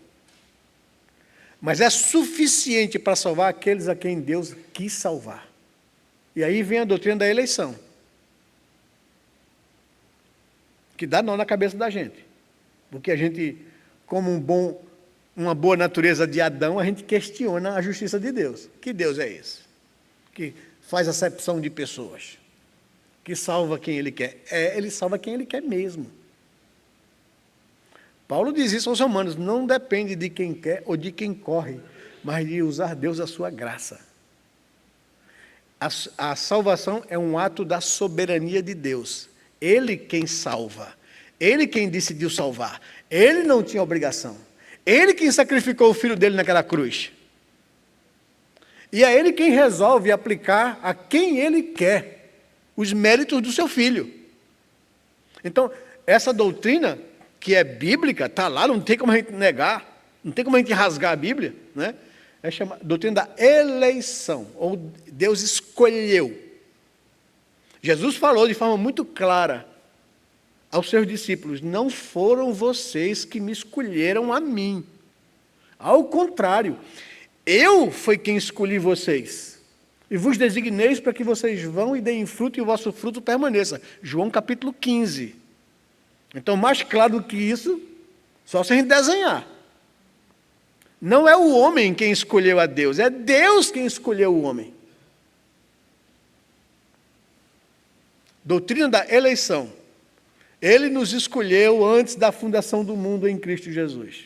Mas é suficiente para salvar aqueles a quem Deus quis salvar. E aí vem a doutrina da eleição, que dá nó na cabeça da gente. Porque a gente, como uma boa natureza de Adão, a gente questiona a justiça de Deus. Que Deus é esse? Que faz acepção de pessoas. Que salva quem Ele quer. Ele salva quem Ele quer mesmo. Paulo diz isso aos romanos, não depende de quem quer ou de quem corre, mas de usar Deus a sua graça. A salvação é um ato da soberania de Deus. Ele quem salva. Ele quem decidiu salvar. Ele não tinha obrigação. Ele quem sacrificou o filho dele naquela cruz. E é ele quem resolve aplicar a quem ele quer os méritos do seu filho. Então, essa doutrina, que é bíblica, está lá, não tem como a gente negar, não tem como a gente rasgar a Bíblia, né? É chamada doutrina da eleição, ou Deus escolheu. Jesus falou de forma muito clara aos seus discípulos, não foram vocês que me escolheram a mim. Ao contrário, eu fui quem escolhi vocês. E vos designeis para que vocês vão e deem fruto e o vosso fruto permaneça. João capítulo 15. Então, mais claro do que isso, só se a gente desenhar. Não é o homem quem escolheu a Deus, é Deus quem escolheu o homem. Doutrina da eleição. Ele nos escolheu antes da fundação do mundo em Cristo Jesus.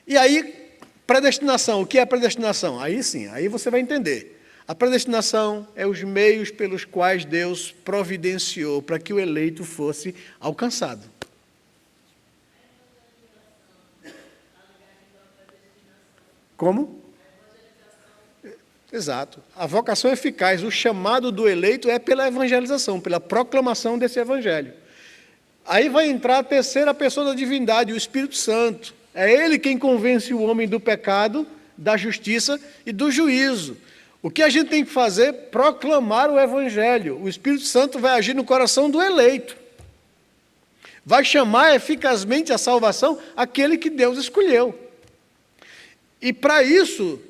E aí, predestinação. O que é predestinação? Aí sim, aí você vai entender. A predestinação é os meios pelos quais Deus providenciou para que o eleito fosse alcançado. Como? Exato. A vocação eficaz, o chamado do eleito é pela evangelização, pela proclamação desse evangelho. Aí vai entrar a terceira pessoa da divindade, o Espírito Santo. É ele quem convence o homem do pecado, da justiça e do juízo. O que a gente tem que fazer? Proclamar o evangelho. O Espírito Santo vai agir no coração do eleito. Vai chamar eficazmente a salvação aquele que Deus escolheu. E para isso,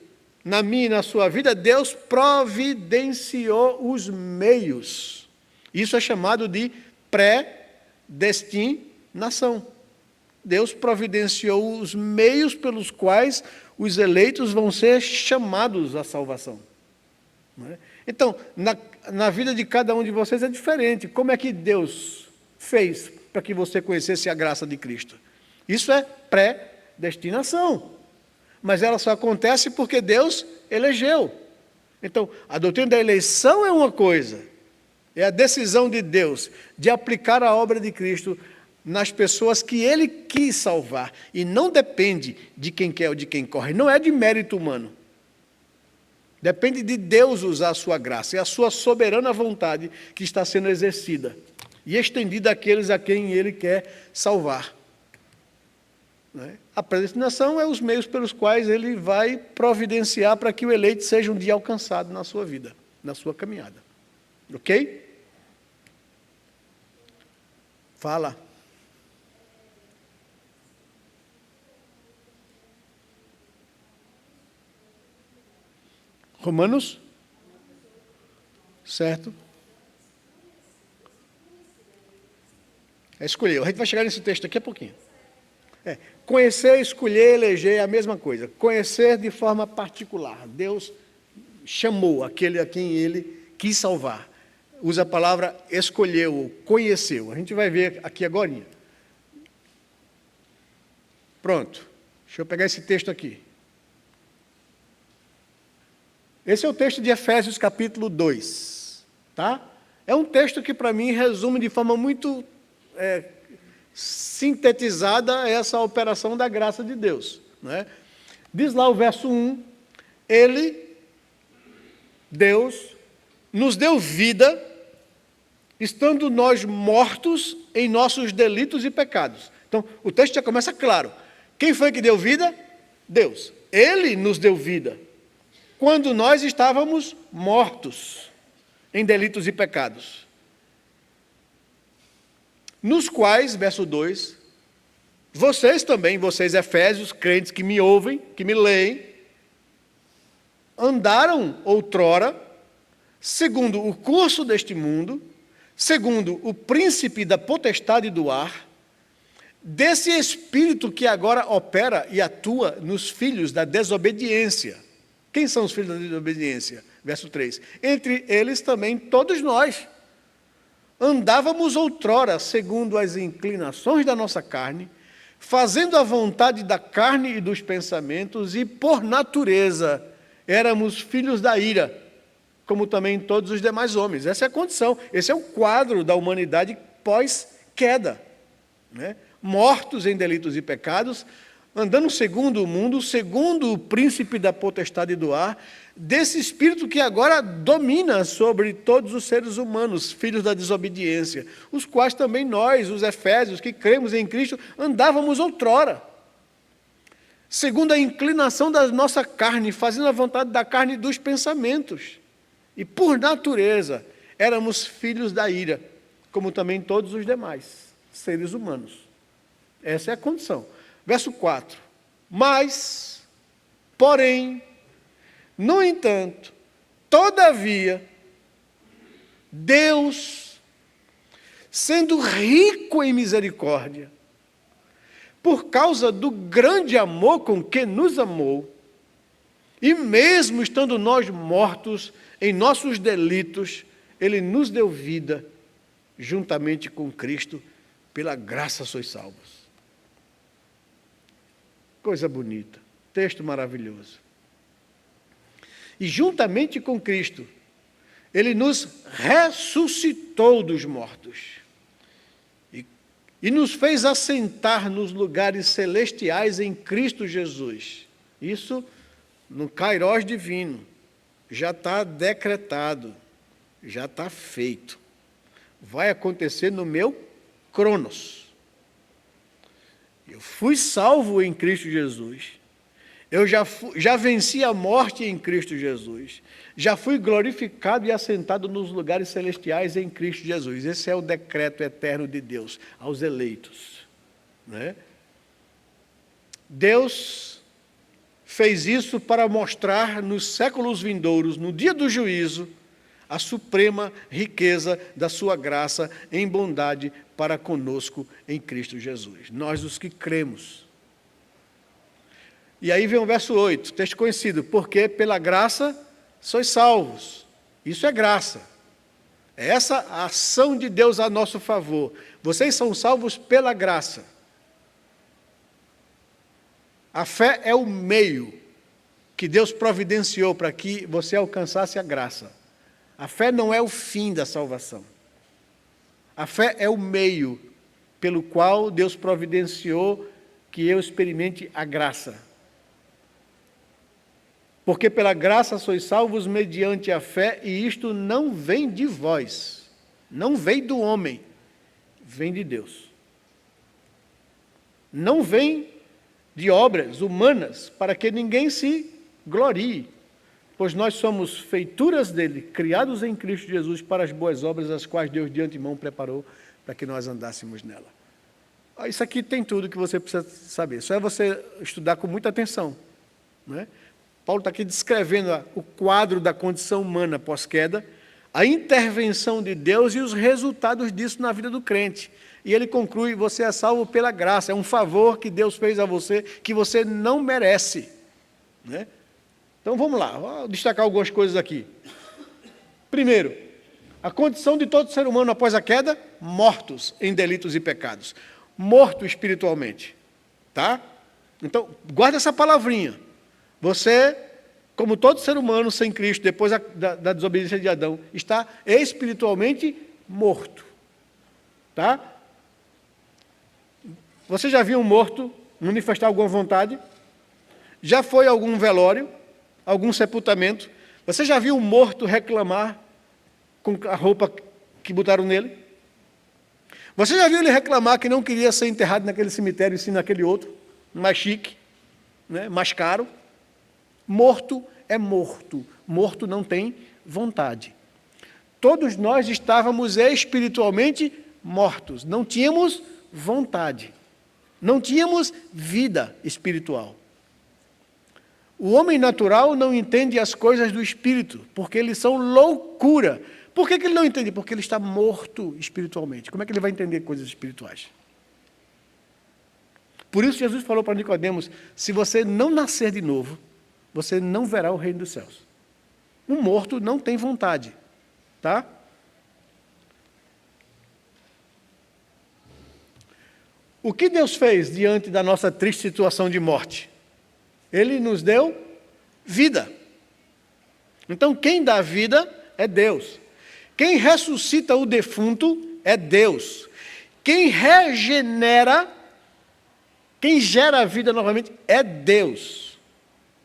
na minha e na sua vida, Deus providenciou os meios. Isso é chamado de predestinação. Deus providenciou os meios pelos quais os eleitos vão ser chamados à salvação. Então, na vida de cada um de vocês é diferente. Como é que Deus fez para que você conhecesse a graça de Cristo? Isso é predestinação. Mas ela só acontece porque Deus elegeu. Então, a doutrina da eleição é uma coisa, é a decisão de Deus de aplicar a obra de Cristo nas pessoas que Ele quis salvar. E não depende de quem quer ou de quem corre, não é de mérito humano. Depende de Deus usar a sua graça, é a sua soberana vontade que está sendo exercida e estendida àqueles a quem Ele quer salvar. A predestinação é os meios pelos quais Ele vai providenciar para que o eleito seja um dia alcançado na sua vida, na sua caminhada. Ok? Fala. Romanos? Certo? É escolher. A gente vai chegar nesse texto daqui a pouquinho. Conhecer, escolher, eleger é a mesma coisa. Conhecer de forma particular. Deus chamou aquele a quem Ele quis salvar. Usa a palavra escolheu, conheceu. A gente vai ver aqui agora. Pronto. Deixa eu pegar esse texto aqui. Esse é o texto de Efésios capítulo 2. Tá? É um texto que para mim resume de forma muito sintetizada essa operação da graça de Deus. Não é? Diz lá o verso 1, Ele, Deus, nos deu vida, estando nós mortos em nossos delitos e pecados. Então, o texto já começa claro. Quem foi que deu vida? Deus. Ele nos deu vida, quando nós estávamos mortos em delitos e pecados. Nos quais, verso 2, vocês também, vocês efésios, crentes que me ouvem, que me leem, andaram outrora, segundo o curso deste mundo, segundo o príncipe da potestade do ar, desse espírito que agora opera e atua nos filhos da desobediência. Quem são os filhos da desobediência? Verso 3. Entre eles também todos nós. Andávamos outrora, segundo as inclinações da nossa carne, fazendo a vontade da carne e dos pensamentos, e por natureza éramos filhos da ira, como também todos os demais homens. Essa é a condição, esse é o quadro da humanidade pós-queda, né? Mortos em delitos e pecados, andando segundo o mundo, segundo o príncipe da potestade do ar, desse espírito que agora domina sobre todos os seres humanos, filhos da desobediência, os quais também nós, os efésios, que cremos em Cristo, andávamos outrora, segundo a inclinação da nossa carne, fazendo a vontade da carne e dos pensamentos. E por natureza, éramos filhos da ira, como também todos os demais seres humanos. Essa é a condição. Verso 4. Mas, porém, no entanto, todavia, Deus, sendo rico em misericórdia, por causa do grande amor com que nos amou, e mesmo estando nós mortos em nossos delitos, Ele nos deu vida, juntamente com Cristo, pela graça sois salvos. Coisa bonita, texto maravilhoso. E juntamente com Cristo, Ele nos ressuscitou dos mortos e nos fez assentar nos lugares celestiais em Cristo Jesus. Isso no Kairós divino, já está decretado, já está feito. Vai acontecer no meu Cronos. Eu fui salvo em Cristo Jesus. Eu já venci a morte em Cristo Jesus. Já fui glorificado e assentado nos lugares celestiais em Cristo Jesus. Esse é o decreto eterno de Deus aos eleitos, né? Deus fez isso para mostrar nos séculos vindouros, no dia do juízo, a suprema riqueza da sua graça em bondade para conosco em Cristo Jesus. Nós os que cremos. E aí vem o verso 8, texto conhecido. Porque pela graça sois salvos. Isso é graça. É essa a ação de Deus a nosso favor. Vocês são salvos pela graça. A fé é o meio que Deus providenciou para que você alcançasse a graça. A fé não é o fim da salvação. A fé é o meio pelo qual Deus providenciou que eu experimente a graça. Porque pela graça sois salvos mediante a fé, e isto não vem de vós, não vem do homem, vem de Deus. Não vem de obras humanas, para que ninguém se glorie, pois nós somos feituras dele, criados em Cristo Jesus para as boas obras, as quais Deus de antemão preparou para que nós andássemos nela. Isso aqui tem tudo que você precisa saber, só é você estudar com muita atenção, né? Paulo está aqui descrevendo o quadro da condição humana pós-queda, a intervenção de Deus e os resultados disso na vida do crente. E ele conclui: você é salvo pela graça, é um favor que Deus fez a você, que você não merece, né? Então vamos lá, vou destacar algumas coisas aqui. Primeiro, a condição de todo ser humano após a queda: mortos em delitos e pecados. Morto espiritualmente, tá? Então, guarda essa palavrinha. Você, como todo ser humano sem Cristo, depois da desobediência de Adão, está espiritualmente morto, tá? Você já viu um morto manifestar alguma vontade? Já foi a algum velório, algum sepultamento? Você já viu um morto reclamar com a roupa que botaram nele? Você já viu ele reclamar que não queria ser enterrado naquele cemitério e sim naquele outro, mais chique, né, mais caro? Morto é morto. Morto não tem vontade. Todos nós estávamos espiritualmente mortos. Não tínhamos vontade. Não tínhamos vida espiritual. O homem natural não entende as coisas do espírito, porque eles são loucura. Por que ele não entende? Porque ele está morto espiritualmente. Como é que ele vai entender coisas espirituais? Por isso Jesus falou para Nicodemos, se você não nascer de novo, você não verá o reino dos céus. Um morto não tem vontade, tá? O que Deus fez diante da nossa triste situação de morte? Ele nos deu vida. Então, quem dá vida é Deus. Quem ressuscita o defunto é Deus. Quem regenera, quem gera a vida novamente é Deus.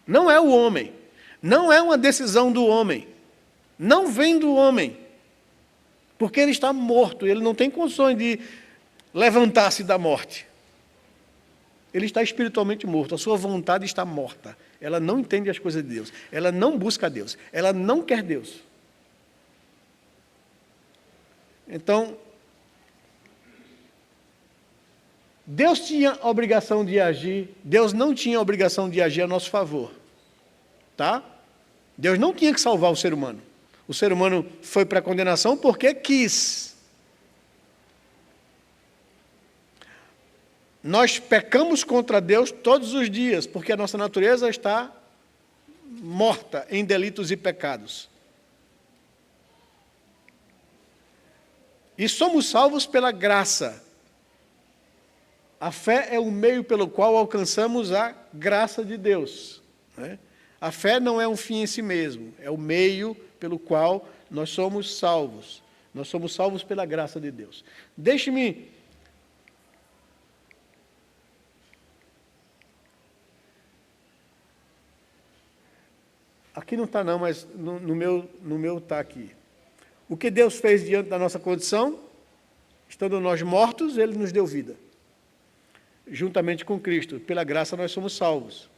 Não é o homem. Não é uma decisão do homem. Não vem do homem. Porque ele está morto, ele não tem condições de levantar-se da morte. Ele está espiritualmente morto, a sua vontade está morta. Ela não entende as coisas de Deus, ela não busca Deus, ela não quer Deus. Então, Deus tinha a obrigação de agir, Deus não tinha a obrigação de agir a nosso favor. Tá? Deus não tinha que salvar o ser humano. O ser humano foi para a condenação porque quis. Nós pecamos contra Deus todos os dias, porque a nossa natureza está morta em delitos e pecados. E somos salvos pela graça. A fé é o meio pelo qual alcançamos a graça de Deus, né? A fé não é um fim em si mesmo, é o meio pelo qual nós somos salvos. Nós somos salvos pela graça de Deus. Deixe-me aqui não está não, mas no meu está aqui. O que Deus fez diante da nossa condição, estando nós mortos, Ele nos deu vida. Juntamente com Cristo, pela graça nós somos salvos.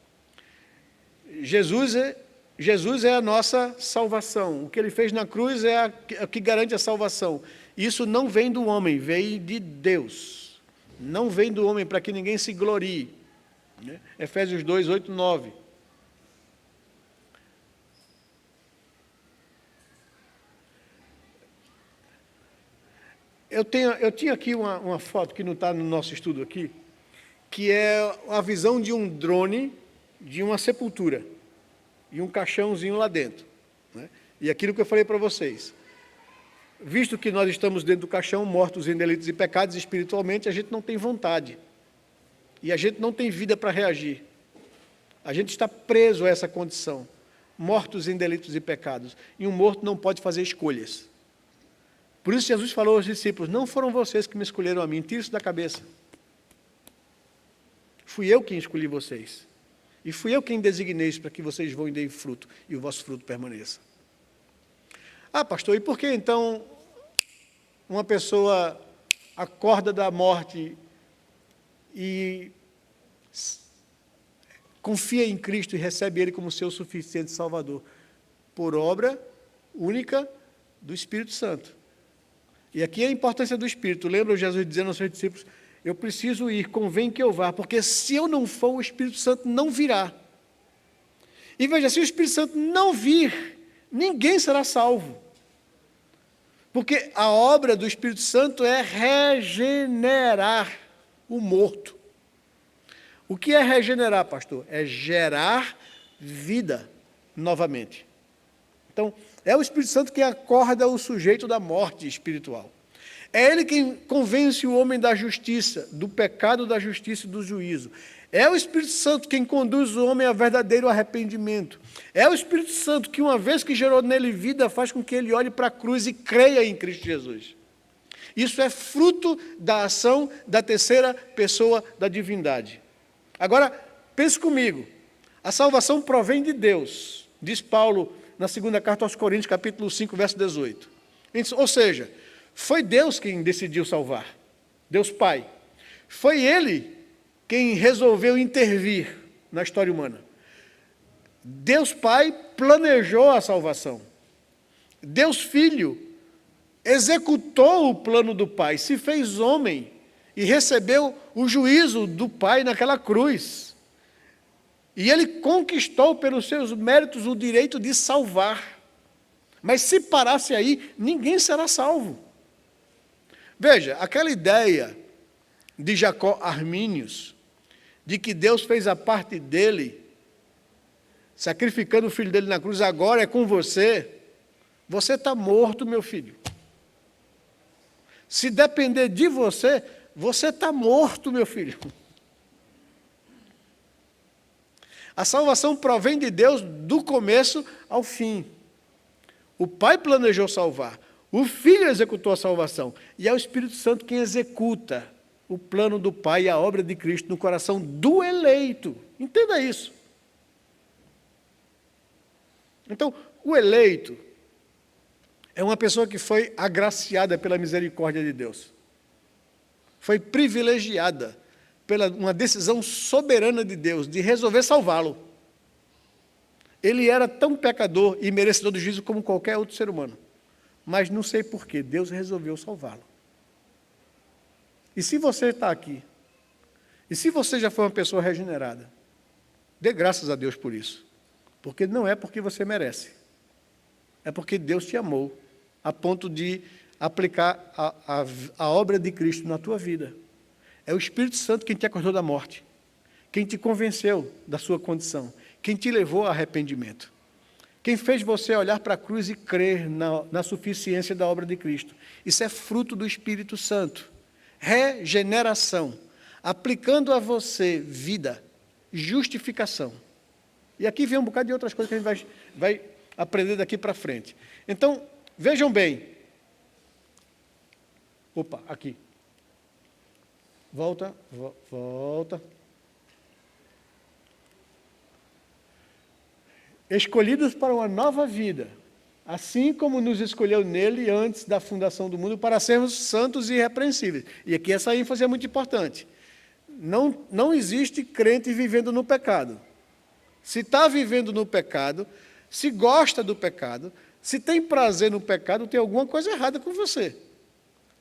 Jesus é a nossa salvação. O que Ele fez na cruz é o que garante a salvação. Isso não vem do homem, vem de Deus. Não vem do homem para que ninguém se glorie. Né? Efésios 2, 8, 9. Eu tinha aqui uma foto que não está no nosso estudo aqui, que é a visão de um drone de uma sepultura e um caixãozinho lá dentro, né? E aquilo que eu falei para vocês, visto que nós estamos dentro do caixão, mortos em delitos e pecados espiritualmente, a gente não tem vontade e a gente não tem vida para reagir. A gente está preso a essa condição, mortos em delitos e pecados, e um morto não pode fazer escolhas. Por isso Jesus falou aos discípulos, não foram vocês que me escolheram a mim, tira isso da cabeça. Fui eu quem escolhi vocês. E fui eu quem designei isso para que vocês vão e deem fruto, e o vosso fruto permaneça. Ah, pastor, e por que então uma pessoa acorda da morte e confia em Cristo e recebe Ele como seu suficiente Salvador? Por obra única do Espírito Santo. E aqui é a importância do Espírito. Lembra Jesus dizendo aos seus discípulos, eu preciso ir, convém que eu vá, porque se eu não for, o Espírito Santo não virá. E veja, se o Espírito Santo não vir, ninguém será salvo. Porque a obra do Espírito Santo é regenerar o morto. O que é regenerar, pastor? É gerar vida novamente. Então, é o Espírito Santo que acorda o sujeito da morte espiritual. É Ele quem convence o homem da justiça, do pecado, da justiça e do juízo. É o Espírito Santo quem conduz o homem a verdadeiro arrependimento. É o Espírito Santo que, uma vez que gerou nele vida, faz com que ele olhe para a cruz e creia em Cristo Jesus. Isso é fruto da ação da terceira pessoa da divindade. Agora, pense comigo. A salvação provém de Deus, diz Paulo na segunda carta aos Coríntios, capítulo 5, verso 18. Ou seja, foi Deus quem decidiu salvar, Deus Pai. Foi Ele quem resolveu intervir na história humana. Deus Pai planejou a salvação. Deus Filho executou o plano do Pai, se fez homem e recebeu o juízo do Pai naquela cruz. E Ele conquistou pelos seus méritos o direito de salvar. Mas se parasse aí, ninguém será salvo. Veja, aquela ideia de Jacó Armínios, de que Deus fez a parte dele, sacrificando o filho dele na cruz, agora é com você. Você está morto, meu filho. Se depender de você, você está morto, meu filho. A salvação provém de Deus do começo ao fim. O Pai planejou salvar, o Filho executou a salvação, e é o Espírito Santo quem executa o plano do Pai e a obra de Cristo no coração do eleito. Entenda isso. Então, o eleito é uma pessoa que foi agraciada pela misericórdia de Deus. Foi privilegiada pela uma decisão soberana de Deus de resolver salvá-lo. Ele era tão pecador e merecedor do juízo como qualquer outro ser humano. Mas não sei porquê, Deus resolveu salvá-lo. E se você está aqui, e se você já foi uma pessoa regenerada, dê graças a Deus por isso. Porque não é porque você merece. É porque Deus te amou, a ponto de aplicar a obra de Cristo na tua vida. É o Espírito Santo quem te acordou da morte, quem te convenceu da sua condição, quem te levou ao arrependimento, quem fez você olhar para a cruz e crer na suficiência da obra de Cristo. Isso é fruto do Espírito Santo. Regeneração, aplicando a você vida, justificação. E aqui vem um bocado de outras coisas que a gente vai aprender daqui para frente. Então, vejam bem. Opa, aqui. Volta. Escolhidos para uma nova vida, assim como nos escolheu nele antes da fundação do mundo, para sermos santos e irrepreensíveis. E aqui essa ênfase é muito importante. Não existe crente vivendo no pecado. Se está vivendo no pecado, se gosta do pecado, se tem prazer no pecado, tem alguma coisa errada com você.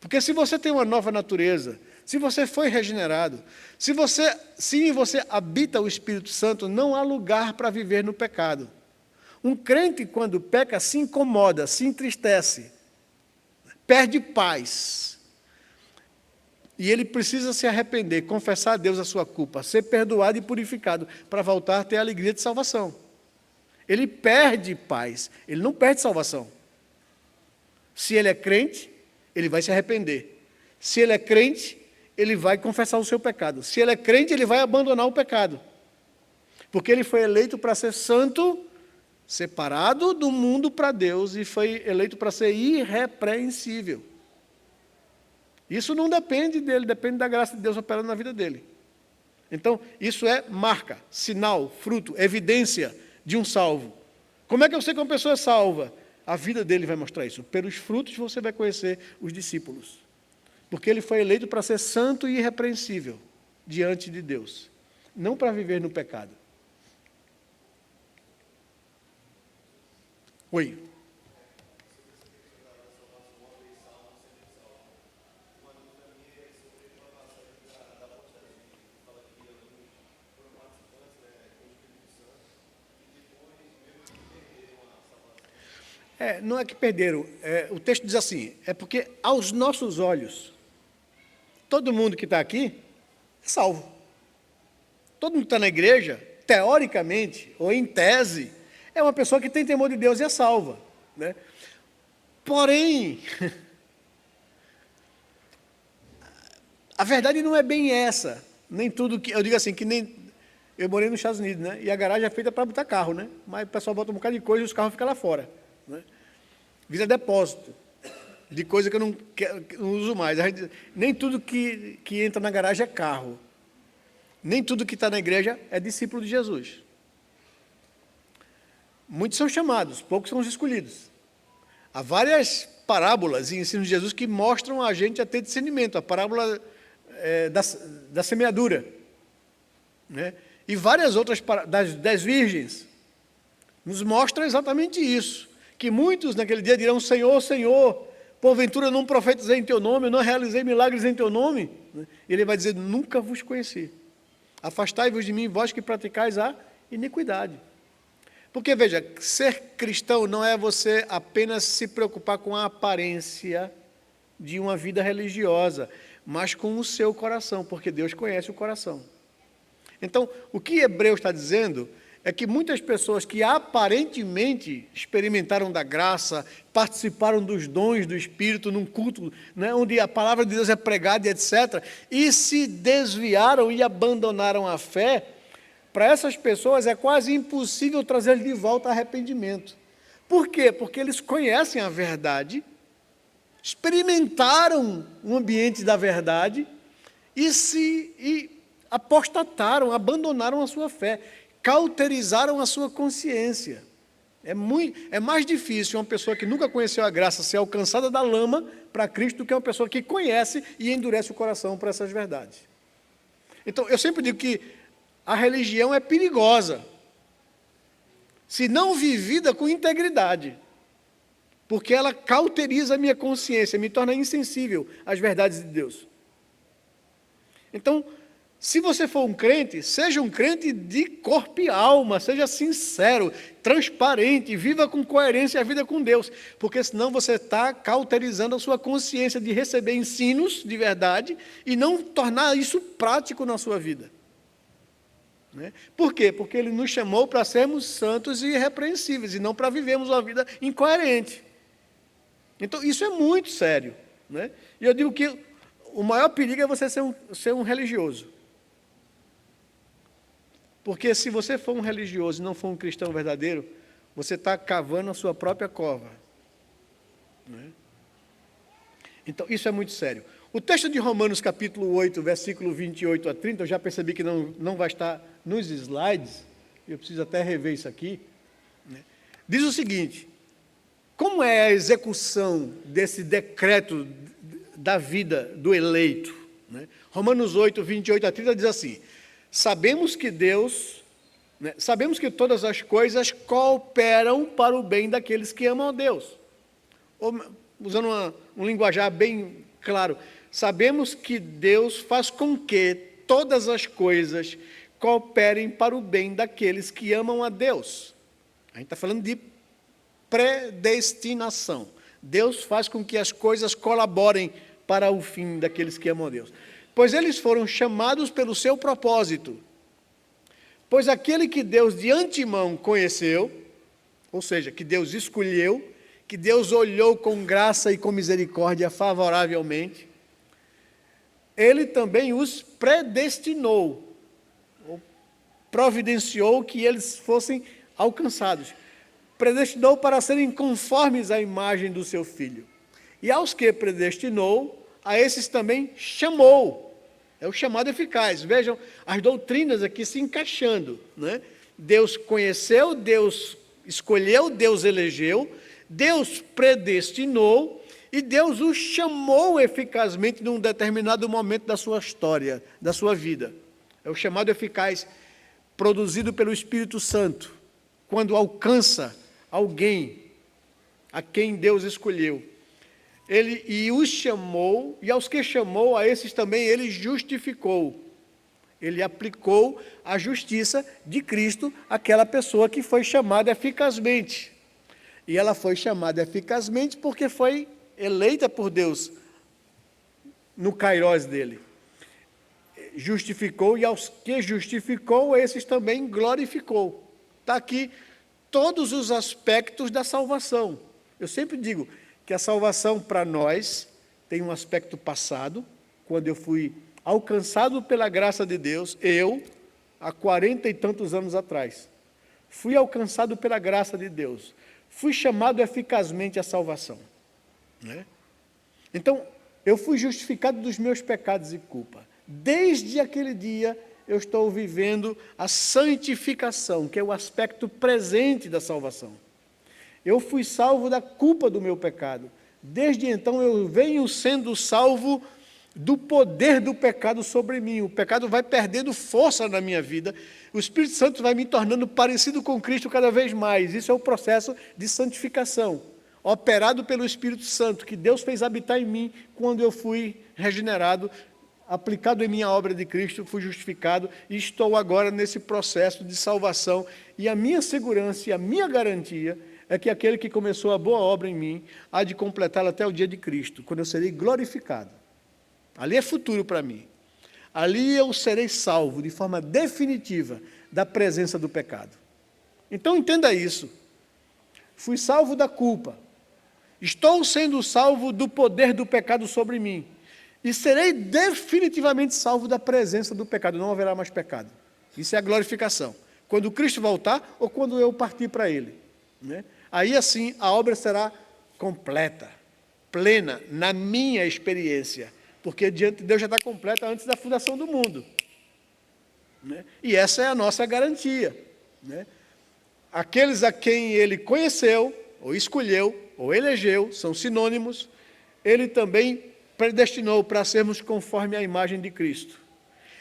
Porque se você tem uma nova natureza, se você foi regenerado, se em você habita o Espírito Santo, não há lugar para viver no pecado. Um crente, quando peca, se incomoda, se entristece, perde paz. E ele precisa se arrepender, confessar a Deus a sua culpa, ser perdoado e purificado, para voltar a ter a alegria de salvação. Ele perde paz, ele não perde salvação. Se ele é crente, ele vai se arrepender. Se ele é crente, ele vai confessar o seu pecado. Se ele é crente, ele vai abandonar o pecado. Porque ele foi eleito para ser santo, separado do mundo para Deus, e foi eleito para ser irrepreensível. Isso não depende dele, depende da graça de Deus operando na vida dele. Então, isso é marca, sinal, fruto, evidência de um salvo. Como é que eu sei que uma pessoa é salva? A vida dele vai mostrar isso. Pelos frutos você vai conhecer os discípulos. Porque ele foi eleito para ser santo e irrepreensível diante de Deus, não para viver no pecado. Oi. Não é que perderam, o texto diz assim, é porque aos nossos olhos, todo mundo que está aqui é salvo. Todo mundo que está na igreja, teoricamente, ou em tese, é uma pessoa que tem temor de Deus e é salva. Né? Porém, a verdade não é bem essa. Nem tudo que, eu digo assim, que nem, eu morei nos Estados Unidos, né? E a garagem é feita para botar carro, né? Mas o pessoal bota um bocado de coisa e os carros ficam lá fora. Né? Vira depósito de coisa que eu não uso mais. Nem tudo que entra na garagem é carro. Nem tudo que está na igreja é discípulo de Jesus. Muitos são chamados, poucos são os escolhidos. Há várias parábolas e ensinos de Jesus que mostram a gente a ter discernimento. A parábola da semeadura, né? E várias outras, das 10 virgens, nos mostra exatamente isso. Que muitos naquele dia dirão: Senhor, Senhor, porventura não profetizei em teu nome, não realizei milagres em teu nome? Ele vai dizer: nunca vos conheci. Afastai-vos de mim, vós que praticais a iniquidade. Porque, veja, ser cristão não é você apenas se preocupar com a aparência de uma vida religiosa, mas com o seu coração, porque Deus conhece o coração. Então, o que Hebreus está dizendo é que muitas pessoas que aparentemente experimentaram da graça, participaram dos dons do Espírito num culto, né, onde a palavra de Deus é pregada e etc., e se desviaram e abandonaram a fé, para essas pessoas é quase impossível trazer de volta arrependimento. Por quê? Porque eles conhecem a verdade, experimentaram o ambiente da verdade e apostataram, abandonaram a sua fé, cauterizaram a sua consciência. É mais difícil uma pessoa que nunca conheceu a graça ser alcançada da lama para Cristo do que uma pessoa que conhece e endurece o coração para essas verdades. Então, eu sempre digo que a religião é perigosa, se não vivida com integridade, porque ela cauteriza a minha consciência, me torna insensível às verdades de Deus. Então, se você for um crente, seja um crente de corpo e alma, seja sincero, transparente, viva com coerência a vida com Deus, porque senão você está cauterizando a sua consciência de receber ensinos de verdade e não tornar isso prático na sua vida. Né? Por quê? Porque Ele nos chamou para sermos santos e irrepreensíveis, e não para vivermos uma vida incoerente. Então, isso é muito sério. Né? E eu digo que o maior perigo é você ser um religioso. Porque se você for um religioso e não for um cristão verdadeiro, você está cavando a sua própria cova. Né? Então, isso é muito sério. O texto de Romanos, capítulo 8, versículo 28 a 30, eu já percebi que não vai estar nos slides, eu preciso até rever isso aqui, né? Diz o seguinte: como é a execução desse decreto da vida do eleito? Né? Romanos 8, 28 a 30 diz assim: sabemos que Deus, né, sabemos que todas as coisas cooperam para o bem daqueles que amam a Deus. Usando um linguajar bem claro, sabemos que Deus faz com que todas as coisas cooperem para o bem daqueles que amam a Deus. A gente está falando de predestinação. Deus faz com que as coisas colaborem para o fim daqueles que amam a Deus. Pois eles foram chamados pelo seu propósito. Pois aquele que Deus de antemão conheceu, ou seja, que Deus escolheu, que Deus olhou com graça e com misericórdia favoravelmente, Ele também os predestinou, ou providenciou que eles fossem alcançados. Predestinou para serem conformes à imagem do seu Filho. E aos que predestinou, a esses também chamou. É o chamado eficaz. Vejam as doutrinas aqui se encaixando. Né? Deus conheceu, Deus escolheu, Deus elegeu, Deus predestinou e Deus o chamou eficazmente num determinado momento da sua história, da sua vida. É o chamado eficaz produzido pelo Espírito Santo, quando alcança alguém a quem Deus escolheu. Ele os chamou, e aos que chamou, a esses também ele justificou. Ele aplicou a justiça de Cristo àquela pessoa que foi chamada eficazmente. E ela foi chamada eficazmente porque foi eleita por Deus no kairós dele. Justificou, e aos que justificou, esses também glorificou. Está aqui todos os aspectos da salvação. Eu sempre digo que a salvação para nós tem um aspecto passado, quando eu fui alcançado pela graça de Deus, há 40 e tantos anos atrás, fui alcançado pela graça de Deus, fui chamado eficazmente à salvação. Né? Então, eu fui justificado dos meus pecados e culpa. Desde aquele dia, eu estou vivendo a santificação, que é o aspecto presente da salvação. Eu fui salvo da culpa do meu pecado. Desde então eu venho sendo salvo do poder do pecado sobre mim. O pecado vai perdendo força na minha vida. O Espírito Santo vai me tornando parecido com Cristo cada vez mais. Isso é o processo de santificação, operado pelo Espírito Santo, que Deus fez habitar em mim quando eu fui regenerado, aplicado em minha obra de Cristo, fui justificado e estou agora nesse processo de salvação. E a minha segurança e a minha garantia é que aquele que começou a boa obra em mim há de completá-la até o dia de Cristo, quando eu serei glorificado. Ali é futuro para mim. Ali eu serei salvo de forma definitiva da presença do pecado. Então entenda isso. Fui salvo da culpa. Estou sendo salvo do poder do pecado sobre mim. E serei definitivamente salvo da presença do pecado. Não haverá mais pecado. Isso é a glorificação. Quando Cristo voltar ou quando eu partir para Ele, né? Aí assim a obra será completa, plena, na minha experiência. Porque diante de Deus já está completa antes da fundação do mundo, né? E essa é a nossa garantia, né? Aqueles a quem Ele conheceu, ou escolheu, ou elegeu, são sinônimos, Ele também predestinou para sermos conforme a imagem de Cristo.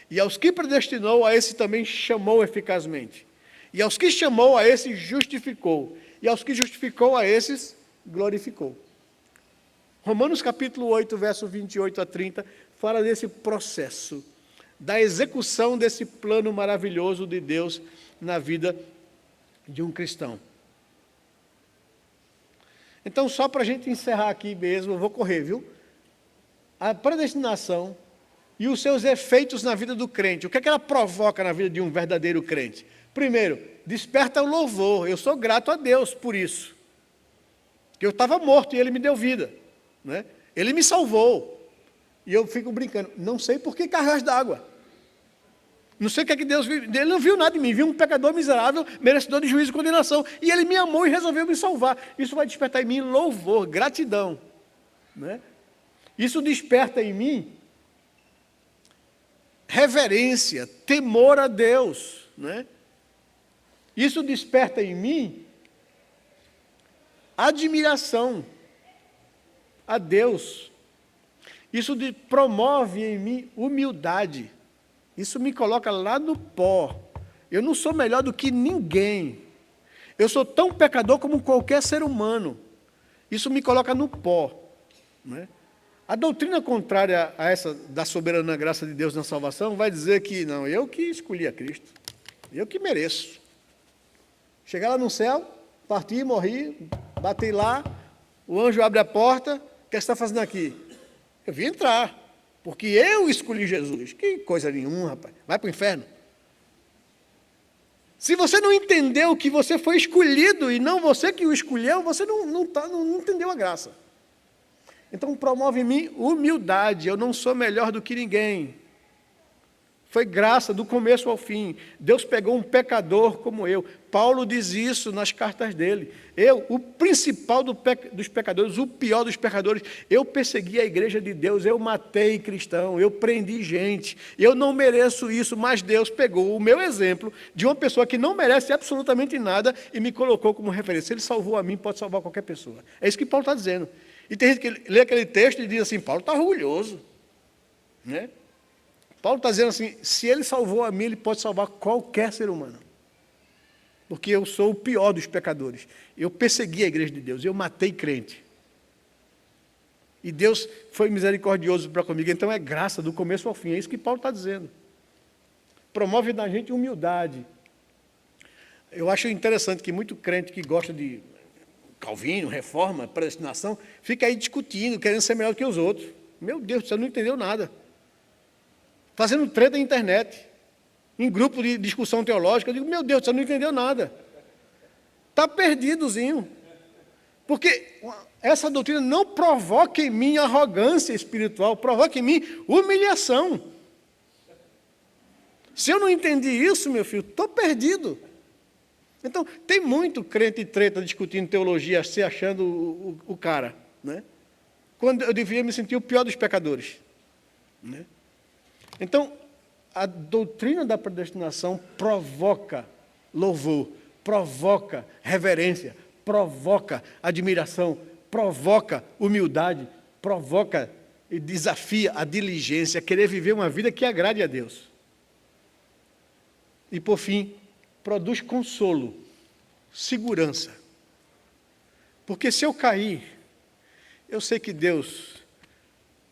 E aos que predestinou, a esse também chamou eficazmente. E aos que chamou, a esse justificou. E aos que justificou, a esses glorificou. Romanos capítulo 8, verso 28 a 30, fala desse processo, da execução desse plano maravilhoso de Deus na vida de um cristão. Então, só para a gente encerrar aqui mesmo, eu vou correr, viu? A predestinação e os seus efeitos na vida do crente. O que é que ela provoca na vida de um verdadeiro crente? Primeiro, desperta o louvor. Eu sou grato a Deus por isso. Que eu estava morto e Ele me deu vida, né? Ele me salvou. E eu fico brincando, não sei por que cargas d'água. Não sei o que é que Deus viu. Ele não viu nada em mim, viu um pecador miserável, merecedor de juízo e condenação. E Ele me amou e resolveu me salvar. Isso vai despertar em mim louvor, gratidão, né? Isso desperta em mim reverência, temor a Deus, né? Isso desperta em mim admiração a Deus. Isso promove em mim humildade. Isso me coloca lá no pó. Eu não sou melhor do que ninguém. Eu sou tão pecador como qualquer ser humano. Isso me coloca no pó, né? A doutrina contrária a essa da soberana graça de Deus na salvação vai dizer que, não, eu que escolhi a Cristo. Eu que mereço. Chegar lá no céu, partir, morrer, bater lá, o anjo abre a porta, o que você está fazendo aqui? Eu vim entrar, porque eu escolhi Jesus. Que coisa nenhuma, rapaz. Vai para o inferno. Se você não entendeu que você foi escolhido e não você que o escolheu, você não entendeu a graça. Então promove em mim humildade. Eu não sou melhor do que ninguém. Foi graça do começo ao fim. Deus pegou um pecador como eu. Paulo diz isso nas cartas dele. Eu, o principal dos pecadores, o pior dos pecadores, eu persegui a igreja de Deus, eu matei cristão, eu prendi gente. Eu não mereço isso, mas Deus pegou o meu exemplo de uma pessoa que não merece absolutamente nada e me colocou como referência. Ele salvou a mim, pode salvar qualquer pessoa. É isso que Paulo está dizendo. E tem gente que lê aquele texto e diz assim, Paulo está orgulhoso, né? Paulo está dizendo assim, se ele salvou a mim, ele pode salvar qualquer ser humano. Porque eu sou o pior dos pecadores. Eu persegui a igreja de Deus, eu matei crente. E Deus foi misericordioso para comigo. Então é graça do começo ao fim, é isso que Paulo está dizendo. Promove na gente humildade. Eu acho interessante que muito crente que gosta de Calvino, reforma, predestinação, fica aí discutindo, querendo ser melhor do que os outros. Meu Deus, você não entendeu nada. Fazendo treta na internet, em grupo de discussão teológica, eu digo, meu Deus, você não entendeu nada. Está perdidozinho. Porque essa doutrina não provoca em mim arrogância espiritual, provoca em mim humilhação. Se eu não entendi isso, meu filho, estou perdido. Então, tem muito crente e treta discutindo teologia, se achando o cara, né? Quando eu deveria me sentir o pior dos pecadores, né? Então, a doutrina da predestinação provoca louvor, provoca reverência, provoca admiração, provoca humildade, provoca e desafia a diligência, querer viver uma vida que agrade a Deus. E, por fim, produz consolo, segurança. Porque se eu cair, eu sei que Deus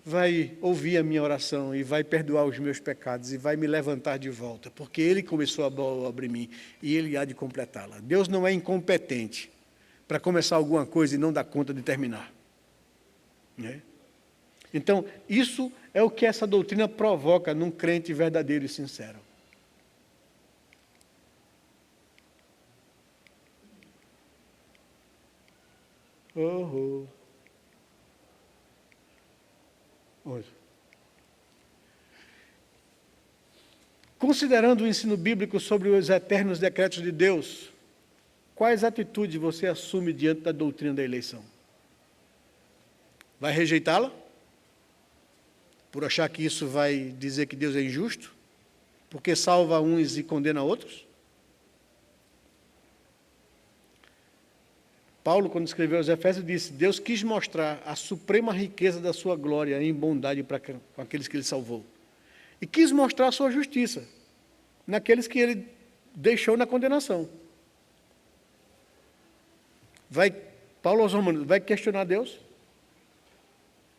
vai ouvir a minha oração e vai perdoar os meus pecados e vai me levantar de volta, porque Ele começou a boa obra em mim e Ele há de completá-la. Deus não é incompetente para começar alguma coisa e não dar conta de terminar. Né? Então, isso é o que essa doutrina provoca num crente verdadeiro e sincero. Considerando o ensino bíblico sobre os eternos decretos de Deus, quais atitudes você assume diante da doutrina da eleição? Vai rejeitá-la? Por achar que isso vai dizer que Deus é injusto? Porque salva uns e condena outros? Paulo, quando escreveu aos Efésios, disse: Deus quis mostrar a suprema riqueza da sua glória em bondade com aqueles que Ele salvou. E quis mostrar a sua justiça naqueles que Ele deixou na condenação. Paulo aos Romanos, vai questionar Deus?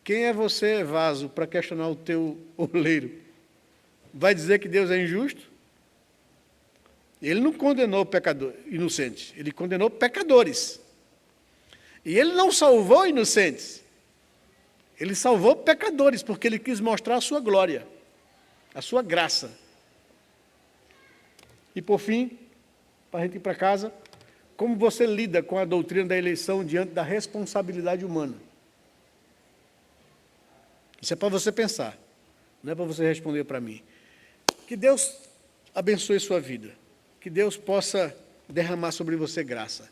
Quem é você, vaso, para questionar o teu oleiro? Vai dizer que Deus é injusto? Ele não condenou pecadores inocentes, Ele condenou pecadores. E Ele não salvou inocentes. Ele salvou pecadores, porque Ele quis mostrar a sua glória, a sua graça. E por fim, para a gente ir para casa, como você lida com a doutrina da eleição diante da responsabilidade humana? Isso é para você pensar, não é para você responder para mim. Que Deus abençoe sua vida, que Deus possa derramar sobre você graça.